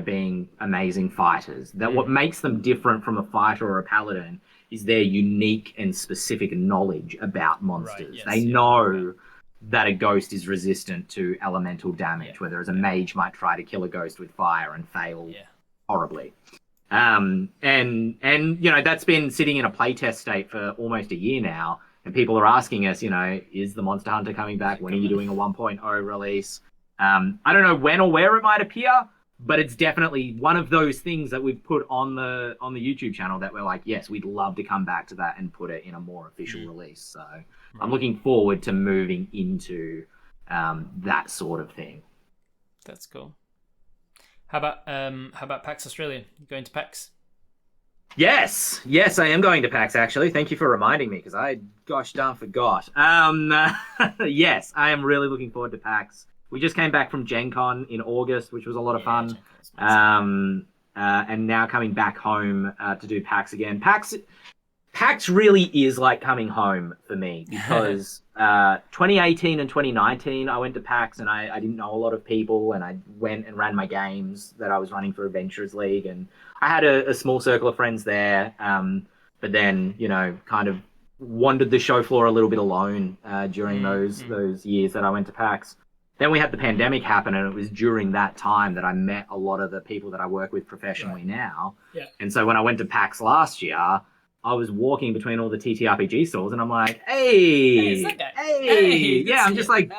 B: being amazing fighters. That what makes them different from a fighter or a paladin is their unique and specific knowledge about monsters. They know that a ghost is resistant to elemental damage, whereas a mage might try to kill a ghost with fire and fail horribly. And that's been sitting in a playtest state for almost a year now. And people are asking us, is the Monster Hunter coming back? When are you doing a 1.0 release? I don't know when or where it might appear, but it's definitely one of those things that we've put on the YouTube channel that we're like, yes, we'd love to come back to that and put it in a more official release. So I'm looking forward to moving into that sort of thing.
A: That's cool. How about PAX Australia? You going to PAX?
B: Yes, I am going to PAX, actually. Thank you for reminding me, because I gosh darn forgot. Yes, I am really looking forward to PAX. We just came back from Gen Con in August, which was a lot of fun. And now coming back home to do PAX again. PAX really is like coming home for me, because 2018 and 2019 I went to PAX and I didn't know a lot of people, and I went and ran my games that I was running for Adventurers League, and I had a small circle of friends there, but then kind of wandered the show floor a little bit alone during those years that I went to PAX. Then we had the pandemic happen, and it was during that time that I met a lot of the people that I work with professionally now.
A: Yeah.
B: And so when I went to PAX last year, I was walking between all the TTRPG stores, and I'm like, hey, I'm just like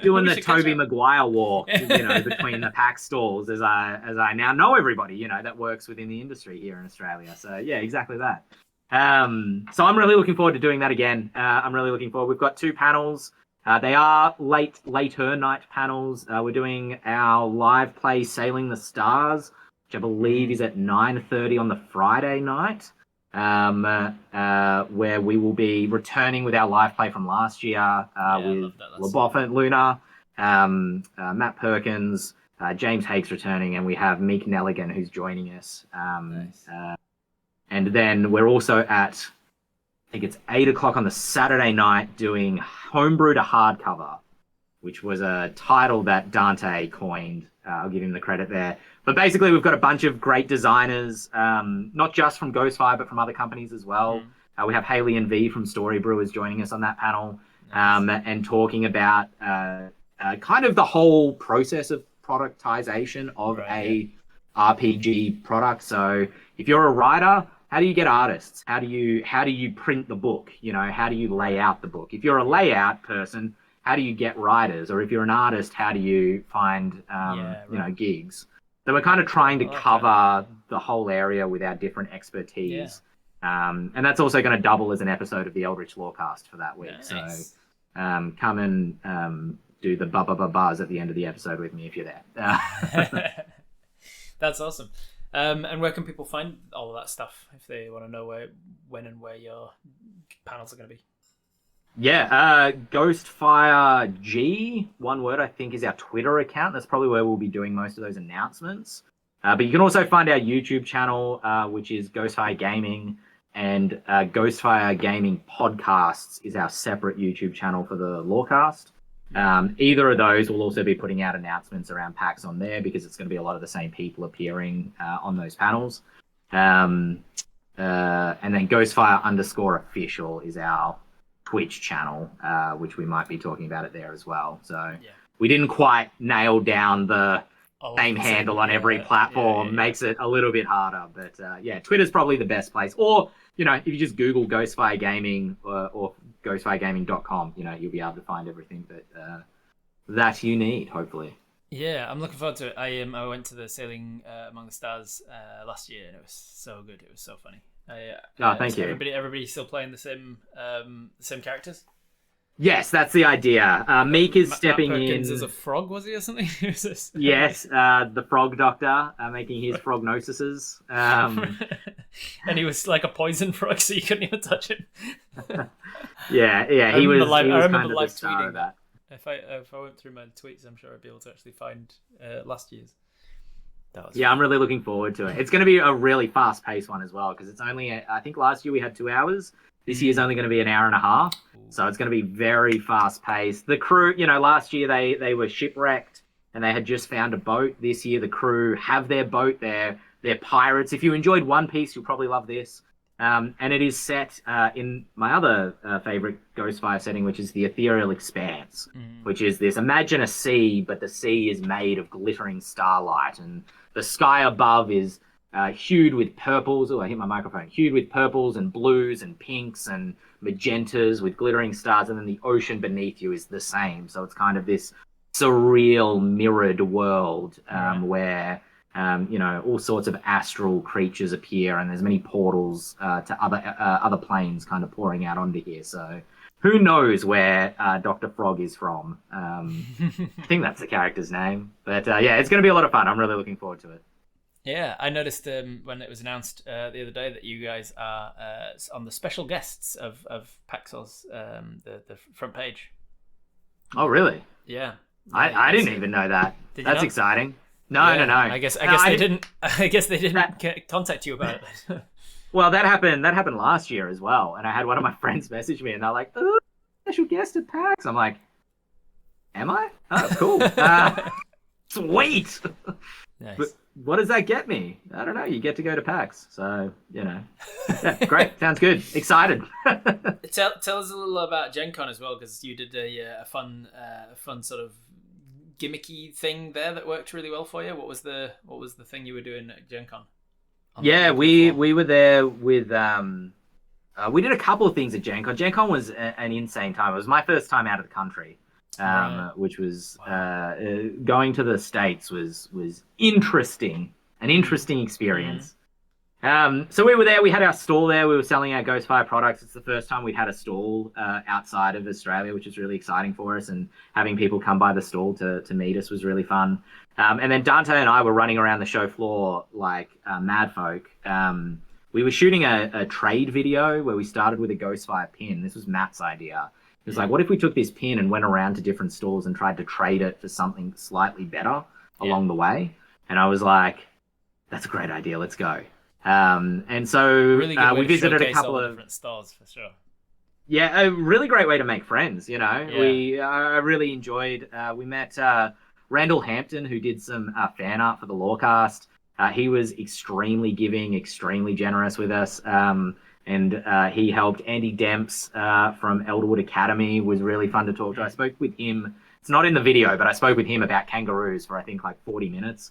B: doing the Tobey Maguire walk, between the PAX stalls as I now know everybody, that works within the industry here in Australia. So yeah, exactly that. So I'm really looking forward to doing that again. I'm really looking forward. We've got 2 panels. They are later night panels. We're doing our live play Sailing the Stars, which I believe is at 9:30 on the Friday night. Where we will be returning with our live play from last year with LaBoffin, Luna, Matt Perkins, James Hakes returning, and we have Meek Nelligan who's joining us.
A: Nice.
B: And then we're also at, I think it's 8 o'clock on the Saturday night, doing Homebrew to Hardcover, which was a title that Dante coined. I'll give him the credit there. But basically, we've got a bunch of great designers, not just from Ghostfire, but from other companies as well. We have Haley and V from Storybrewers joining us on that panel, and talking about kind of the whole process of productization of a RPG product. So if you're a writer, how do you get artists? How do you print the book? How do you lay out the book? If you're a layout person, how do you get writers? Or if you're an artist, how do you find gigs? So we're kind of trying to cover the whole area with our different expertise. And that's also going to double as an episode of the Eldritch Lorecast for that week. Nice. So come and do the buzz at the end of the episode with me if you're there.
A: That's awesome. And where can people find all of that stuff if they want to know when and where your panels are going to be?
B: Yeah, Ghostfire G, one word, I think, is our Twitter account. That's probably where we'll be doing most of those announcements. But you can also find our YouTube channel, which is Ghostfire Gaming, and Ghostfire Gaming Podcasts is our separate YouTube channel for the Lorecast. Either of those will also be putting out announcements around PAX on there because it's going to be a lot of the same people appearing on those panels. And then Ghostfire_official is our Twitch channel, which we might be talking about it there as well. So we didn't quite nail down the same handle on every platform. Makes it a little bit harder. But Twitter's probably the best place. Or, if you just Google Ghostfire Gaming or ghostfiregaming.com, you'll be able to find everything that you need, hopefully.
A: Yeah, I'm looking forward to it. I went to the Sailing Among the Stars last year, and it was so good. It was so funny.
B: Thank you.
A: Everybody still playing the same characters?
B: Yes, that's the idea. Meek is stepping
A: Matt
B: in.
A: Perkins as a frog, was he, or something?
B: Yes, the frog doctor making his prognoses.
A: And he was like a poison frog, so you couldn't even touch him.
B: He was.
A: I remember
B: kind of
A: live
B: the star
A: tweeting
B: of that.
A: If I went through my tweets, I'm sure I'd be able to actually find last year's.
B: I'm really looking forward to it. It's going to be a really fast-paced one as well because it's only. I think last year we had 2 hours. This year's only going to be an hour and a half. So it's going to be very fast-paced. The crew, last year they were shipwrecked and they had just found a boat. This year the crew have their boat. They're pirates. If you enjoyed One Piece, you'll probably love this. And it is set in my other favorite Ghostfire setting, which is the Ethereal Expanse, which is this. Imagine a sea, but the sea is made of glittering starlight, and the sky above is hued with purples. Oh, I hit my microphone. Hued with purples and blues and pinks and magentas with glittering stars, and then the ocean beneath you is the same. So it's kind of this surreal mirrored world where all sorts of astral creatures appear, and there's many portals to other planes kind of pouring out onto here. So who knows where Dr. Frog is from? I think that's the character's name. But it's going to be a lot of fun. I'm really looking forward to it.
A: Yeah, I noticed when it was announced the other day that you guys are on the special guests of Paxos, the front page.
B: Oh, really?
A: Yeah.
B: I didn't even know that. That's exciting. No.
A: I guess they didn't. I guess they didn't contact you about it.
B: Well, that happened last year as well, and I had one of my friends message me, and they're like, "Oh, special guest at PAX." I'm like, "Am I? Oh, cool. Sweet."
A: Nice.
B: But what does that get me? I don't know. You get to go to PAX, so Yeah, great. Sounds good. Excited.
A: Tell us a little about Gen Con as well, because you did a fun sort of gimmicky thing there that worked really well for you. What was the thing you were doing at Gen Con?
B: Yeah, we were there with we did a couple of things at Gen Con. Gen Con was an insane time. It was my first time out of the country, which was going to the States was interesting, an interesting experience. So we were there, we had our stall there, we were selling our Ghostfire products. It's the first time we'd had a stall outside of Australia, which is really exciting for us, and having people come by the stall to meet us was really fun. And then Dante and I were running around the show floor like mad folk. We were shooting a trade video where we started with a Ghostfire pin. This was Matt's idea. It was like, what if we took this pin and went around to different stalls and tried to trade it for something slightly better along the way? And I was like, that's a great idea, let's go. And so
A: really
B: we visited a couple of
A: different stores for sure.
B: Yeah, a really great way to make friends.
A: Yeah.
B: I really enjoyed. We met Randall Hampton, who did some fan art for the Lorecast. He was extremely giving, extremely generous with us, and he helped. Andy Demps from Elderwood Academy was really fun to talk to. I spoke with him. It's not in the video, but I spoke with him about kangaroos for I think like 40 minutes.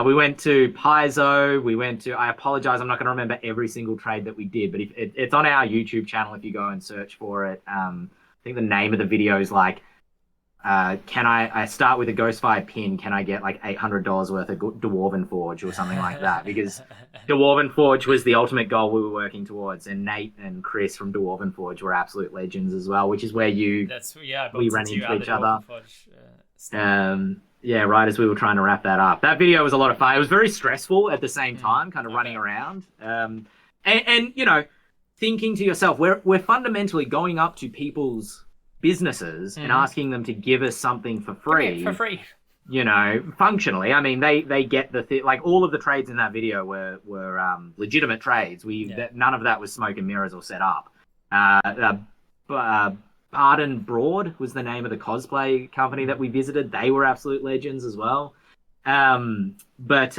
B: We went to Paizo. I apologize, I'm not going to remember every single trade that we did, but it's on our YouTube channel if you go and search for it. I think the name of the video is like, can I start with a Ghostfire pin? Can I get like $800 worth of Dwarven Forge or something like that? Because Dwarven Forge was the ultimate goal we were working towards, and Nate and Chris from Dwarven Forge were absolute legends as well, which is where we ran into each other. Yeah, right as we were trying to wrap that up. That video was a lot of fun. It was very stressful at the same time, kind of running around. And thinking to yourself, we're fundamentally going up to people's businesses and asking them to give us something for free.
A: For free.
B: functionally, I mean, they get like all of the trades in that video were legitimate trades. None of that was smoke and mirrors or set up. Byrne Broad was the name of the cosplay company that we visited. They were absolute legends as well. But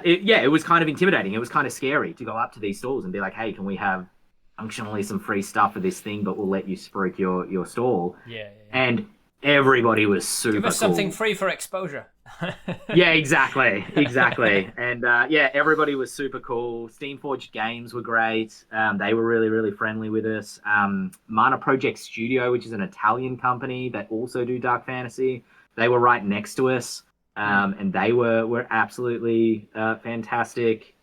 B: it was kind of intimidating. It was kind of scary to go up to these stalls and be like, hey, can we have functionally some free stuff for this thing, but we'll let you spruik your stall.
A: Yeah.
B: And everybody was super cool.
A: Give us something free for exposure.
B: Yeah, exactly. And everybody was super cool. Steamforged Games were great. They were really, really friendly with us. Mana Project Studio, which is an Italian company that also do Dark Fantasy, they were right next to us. And they were absolutely fantastic.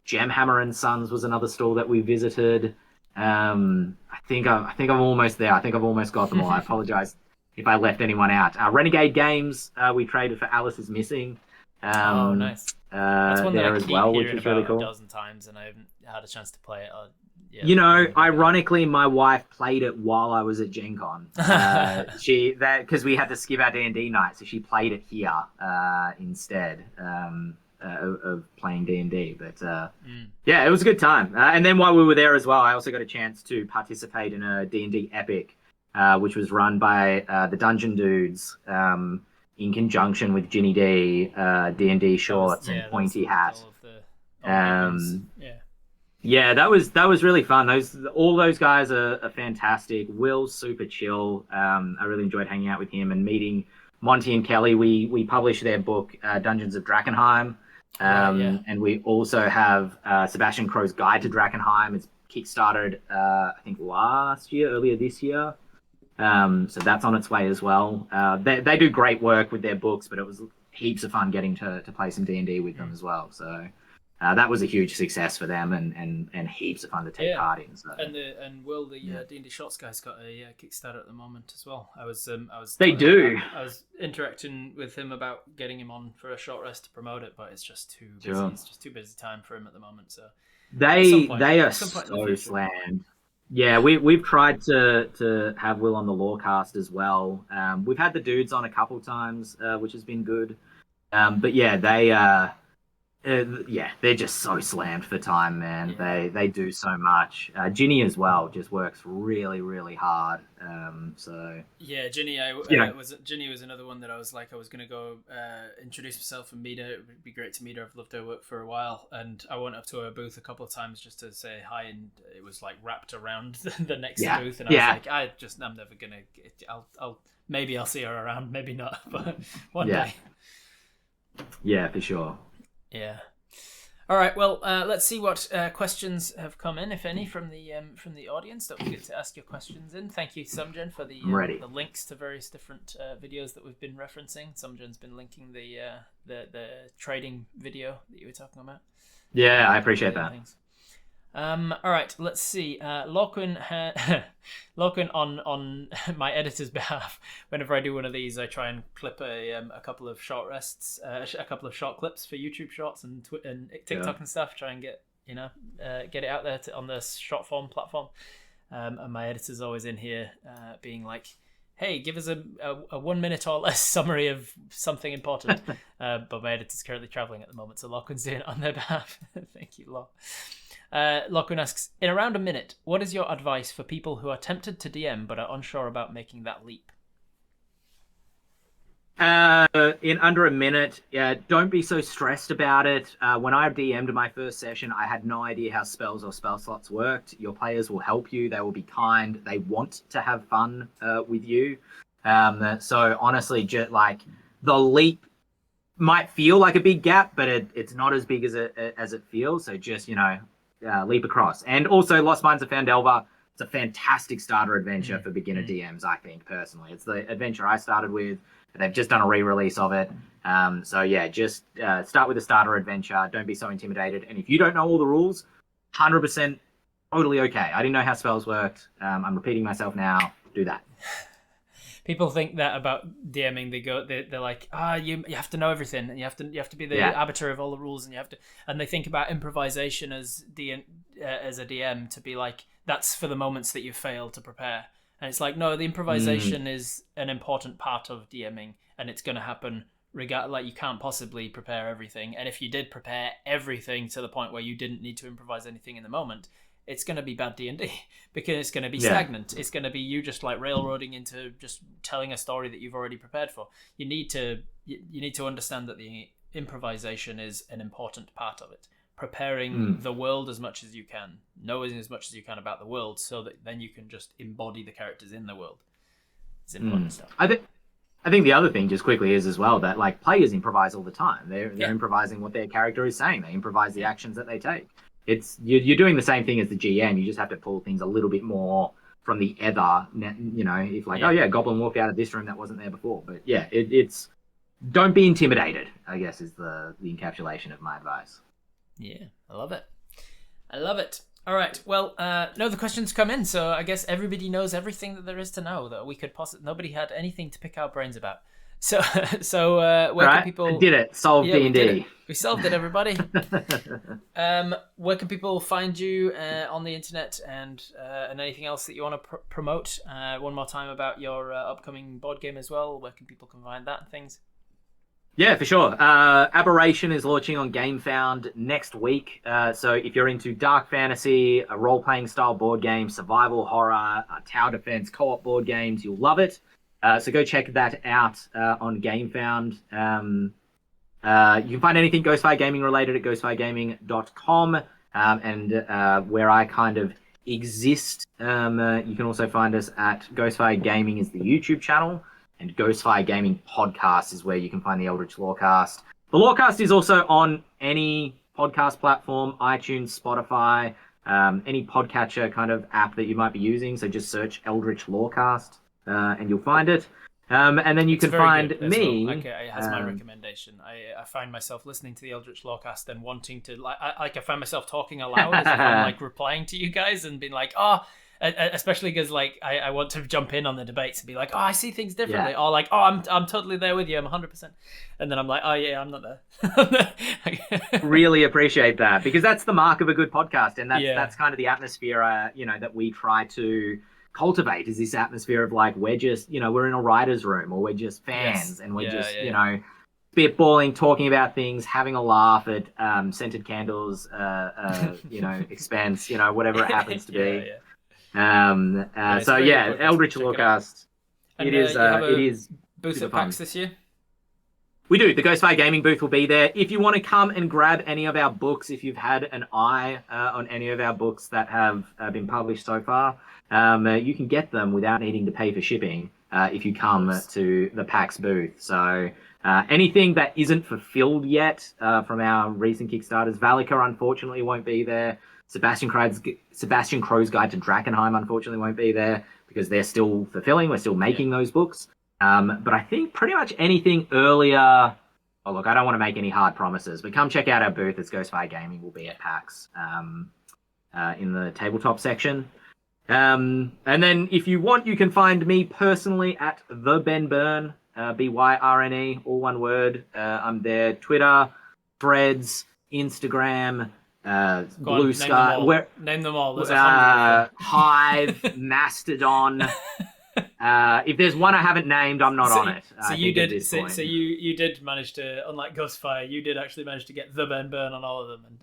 B: Gemhammer and Sons was another stall that we visited. I think I'm almost there. I think I've almost got them all. I apologize if I left anyone out. Renegade Games, we traded for Alice is Missing.
A: Oh, nice. That's one that I keep hearing about really cool. A dozen times, and I haven't had a chance to play it.
B: Ironically, my wife played it while I was at Gen Con. Because we had to skip our D&D night, so she played it here instead. Of playing D&D, but it was a good time. And then while we were there as well, I also got a chance to participate in a D&D epic, which was run by the Dungeon Dudes in conjunction with Ginny D, D&D Shorts, and Pointy Hat. That was really fun. All those guys are fantastic. Will's super chill. I really enjoyed hanging out with him and meeting Monty and Kelly. We published their book Dungeons of Drakkenheim. And we also have Sebastian Crow's Guide to Drakkenheim. It's kickstarted, I think earlier this year. So that's on its way as well. They do great work with their books, but it was heaps of fun getting to play some D&D with them as well. So that was a huge success for them and heaps of fun to take part in. So.
A: And Will, the D&D Shots guy's got a Kickstarter at the moment as well. I was interacting with him about getting him on for a short rest to promote it, but it's just too busy. Sure. It's just too busy time for him at the moment. So
B: they are so slammed. Yeah, we've tried to have Will on the Lorecast as well. We've had the dudes on a couple times, which has been good. But they're just so slammed for time, man. Yeah. They do so much. Ginny as well just works really, really hard.
A: Ginny, Ginny was another one that I was going to go introduce myself and meet her. It would be great to meet her. I've loved her work for a while, and I went up to her booth a couple of times just to say hi, and it was like wrapped around the next booth, and I was like, I'm never gonna. Maybe I'll see her around, maybe not, but one day.
B: Yeah, for sure.
A: Yeah. All right. Well, let's see what questions have come in, if any, from the audience. Don't forget to ask your questions in. Thank you, Sumjen, for the links to various different videos that we've been referencing. Sumjen's been linking the trading video that you were talking about.
B: Yeah, I appreciate that.
A: Things. All right, let's see. Lachlan on my editor's behalf. Whenever I do one of these, I try and clip a couple of short rests, a couple of short clips for YouTube Shorts and TikTok and stuff. Try and get it out there on the short form platform. And my editor's always in here, being like, "Hey, give us a 1 minute or less summary of something important." But my editor's currently traveling at the moment, so Lachlan's doing it on their behalf. Thank you, Lach. Lachlan asks, in around a minute, what is your advice for people who are tempted to DM but are unsure about making that leap?
B: In under a minute, don't be so stressed about it. When I DM'd my first session, I had no idea how spells or spell slots worked. Your players will help you. They will be kind. They want to have fun with you. So honestly, just like the leap might feel like a big gap, but it's not as big as it feels. So just, leap across. And also Lost Mines of Phandelver, it's a fantastic starter adventure for beginner DMs, I think, personally. It's the adventure I started with. They've just done a re-release of it. Just start with a starter adventure. Don't be so intimidated. And if you don't know all the rules, 100% totally okay. I didn't know how spells worked. I'm repeating myself now. Do that.
A: People think that about DMing. They're like, you have to know everything, and you have to be the arbiter of all the rules, and they think about improvisation as a DM to be like, that's for the moments that you fail to prepare. And it's like, no, the improvisation is an important part of DMing, and it's going to happen like you can't possibly prepare everything. And if you did prepare everything to the point where you didn't need to improvise anything in the moment, it's going to be bad D&D because it's going to be stagnant. It's going to be you just like railroading into just telling a story that you've already prepared for. You need to understand that the improvisation is an important part of it. Preparing the world as much as you can, knowing as much as you can about the world, so that then you can just embody the characters in the world. It's important stuff.
B: I think the other thing, just quickly, is as well that like players improvise all the time. They're improvising what their character is saying. They improvise the actions that they take. It's you're doing the same thing as the GM. You just have to pull things a little bit more from the ether. You know, if like, Goblin walked out of this room that wasn't there before. But yeah, it's don't be intimidated, I guess, is the encapsulation of my advice.
A: Yeah, I love it. All right. Well, no other questions come in, so I guess everybody knows everything that there is to know that we could possibly. Nobody had anything to pick our brains about. So where can people?
B: Did it? Solved D&D.
A: We solved it, everybody. Where can people find you on the internet and anything else that you want to promote? One more time about your upcoming board game as well. Where can people find that and things?
B: Yeah, for sure. Aberration is launching on GameFound next week. So if you're into dark fantasy, a role-playing style board game, survival horror, tower defense, co-op board games, you'll love it. So go check that out on GameFound. You can find anything Ghostfire Gaming related at ghostfiregaming.com. And where I kind of exist, you can also find us at Ghostfire Gaming is the YouTube channel. And Ghostfire Gaming Podcast is where you can find the Eldritch Lorecast. The Lorecast is also on any podcast platform, iTunes, Spotify, any podcatcher kind of app that you might be using. So just search Eldritch Lorecast and you'll find it. And then you can find me.
A: Well. Okay, that's my recommendation. I find myself listening to the Eldritch Lorecast and wanting to, I find myself talking aloud as if I'm like replying to you guys and being like, especially because like I want to jump in on the debates and be like, I see things differently, or like, I'm totally there with you, I'm 100%, and then I'm like, I'm not there.
B: Really appreciate that, because that's the mark of a good podcast, and that's kind of the atmosphere that we try to cultivate, is this atmosphere of like we're just we're in a writer's room, or we're just fans, and we're spitballing, talking about things, having a laugh at scented candles, expense, whatever it happens to be. Eldritch Lorecast. It is
A: booth at PAX this year.
B: We do. The Ghostfire Gaming booth will be there. If you want to come and grab any of our books, if you've had an eye on any of our books that have been published so far, you can get them without needing to pay for shipping if you come to the PAX booth. So anything that isn't fulfilled yet from our recent Kickstarters, Valika unfortunately won't be there. Sebastian Crow's Guide to Drakenheim unfortunately won't be there because they're still fulfilling. We're still making those books. But I think pretty much anything earlier... Oh, look, I don't want to make any hard promises, but come check out our booth. It's Ghostfire Gaming. We'll be at PAX in the tabletop section. And then if you want, you can find me personally at the Ben Byrne, Byrne, all one word. I'm there. Twitter, Threads, Instagram... Blue Sky,
A: name them all.
B: Hive, Mastodon. If there's one I haven't named, I'm not on it.
A: So you did. So you did manage to, unlike Ghostfire, you did actually manage to get the Ben Byrne on all of them. And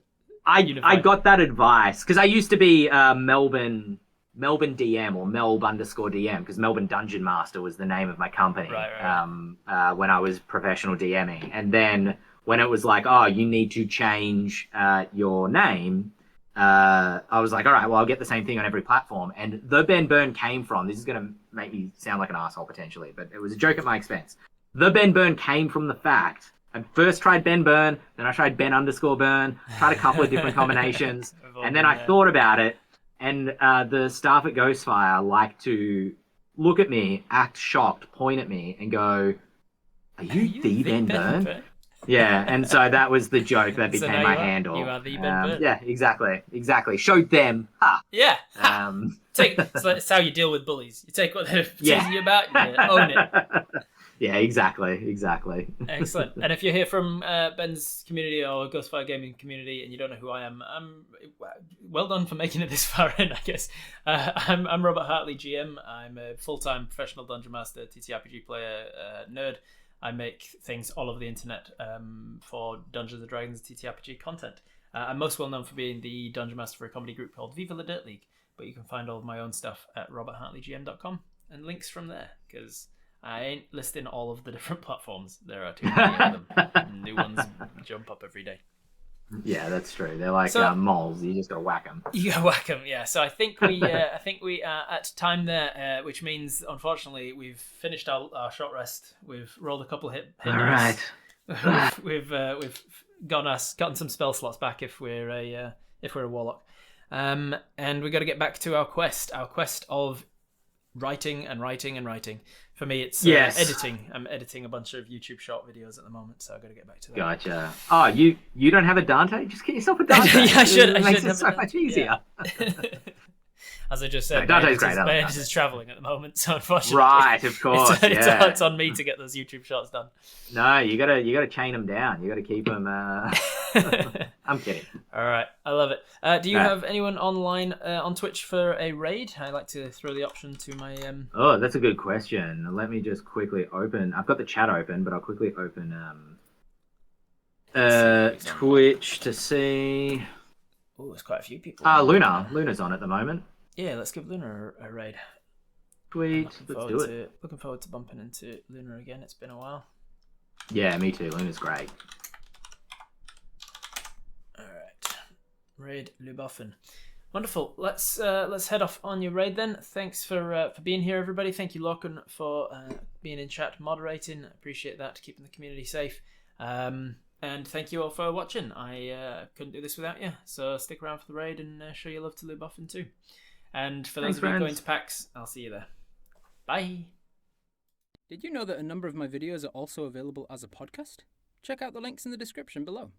B: I got that advice because I used to be Melbourne DM or Melb_DM, because Melbourne Dungeon Master was the name of my company. Right. When I was professional DMing, and then when it was like, you need to change your name, I was like, all right, well, I'll get the same thing on every platform. And the Ben Byrne came from, this is going to make me sound like an asshole potentially, but it was a joke at my expense. The Ben Byrne came from the fact, I first tried Ben Byrne, then I tried Ben_Byrne, tried a couple of different combinations, and then I thought about it, and the staff at Ghostfire like to look at me, act shocked, point at me, and go, are you the Ben Byrne? Yeah, and so that was the joke that became my handle.
A: You are the Ben Byrne.
B: Yeah, exactly. Showed them. Ha!
A: Yeah. That's how you deal with bullies. You take what they're teasing you about, and you own it.
B: Yeah, exactly.
A: Excellent. And if you're here from Ben's community or Ghostfire Gaming community and you don't know who I am, well done for making it this far in, I guess. I'm Robert Hartley, GM. I'm a full-time professional Dungeon Master, TTRPG player, nerd. I make things all over the internet for Dungeons & Dragons TTRPG content. I'm most well known for being the Dungeon Master for a comedy group called Viva la Dirt League, but you can find all of my own stuff at roberthartleygm.com and links from there, because I ain't listing all of the different platforms. There are too many of them. New ones jump up every day.
B: Yeah, that's true. They're like moles. You just gotta whack them.
A: You gotta whack them. Yeah. So I think we are at time there, which means unfortunately we've finished our short rest. We've rolled a couple of hit
B: all right.
A: We've gotten some spell slots back if we're a warlock, and we've got to get back to our quest of writing. For me, it's editing. I'm editing a bunch of YouTube short videos at the moment, so I've got to get back to that.
B: Gotcha. Oh, you don't have a Dante? Just get yourself a Dante.
A: Yeah, I should.
B: It makes it so much easier.
A: Yeah. As I just said,
B: Dante's great.
A: Byrne is traveling at the moment, so unfortunately,
B: right, of course,
A: it's on me to get those YouTube shots done.
B: No, you gotta chain them down. You gotta keep them. I'm kidding.
A: All right, I love it. Do you have anyone online on Twitch for a raid? I like to throw the option to my.
B: Oh, that's a good question. Let me just quickly open. I've got the chat open, but I'll quickly open Twitch to see.
A: Oh, there's quite a few people.
B: Luna's on at the moment.
A: Yeah, let's give Luna a raid.
B: Sweet, let's do it.
A: Looking forward to bumping into Luna again. It's been a while.
B: Yeah, me too. Luna's great.
A: All right, raid Lubuffin. Wonderful. Let's head off on your raid then. Thanks for being here, everybody. Thank you, Lorcan, for being in chat, moderating. Appreciate that, keeping the community safe. And thank you all for watching. I couldn't do this without you, so stick around for the raid and show your love to Lubuffin too. And for those of you going to PAX, I'll see you there. Bye. Did you know that a number of my videos are also available as a podcast? Check out the links in the description below.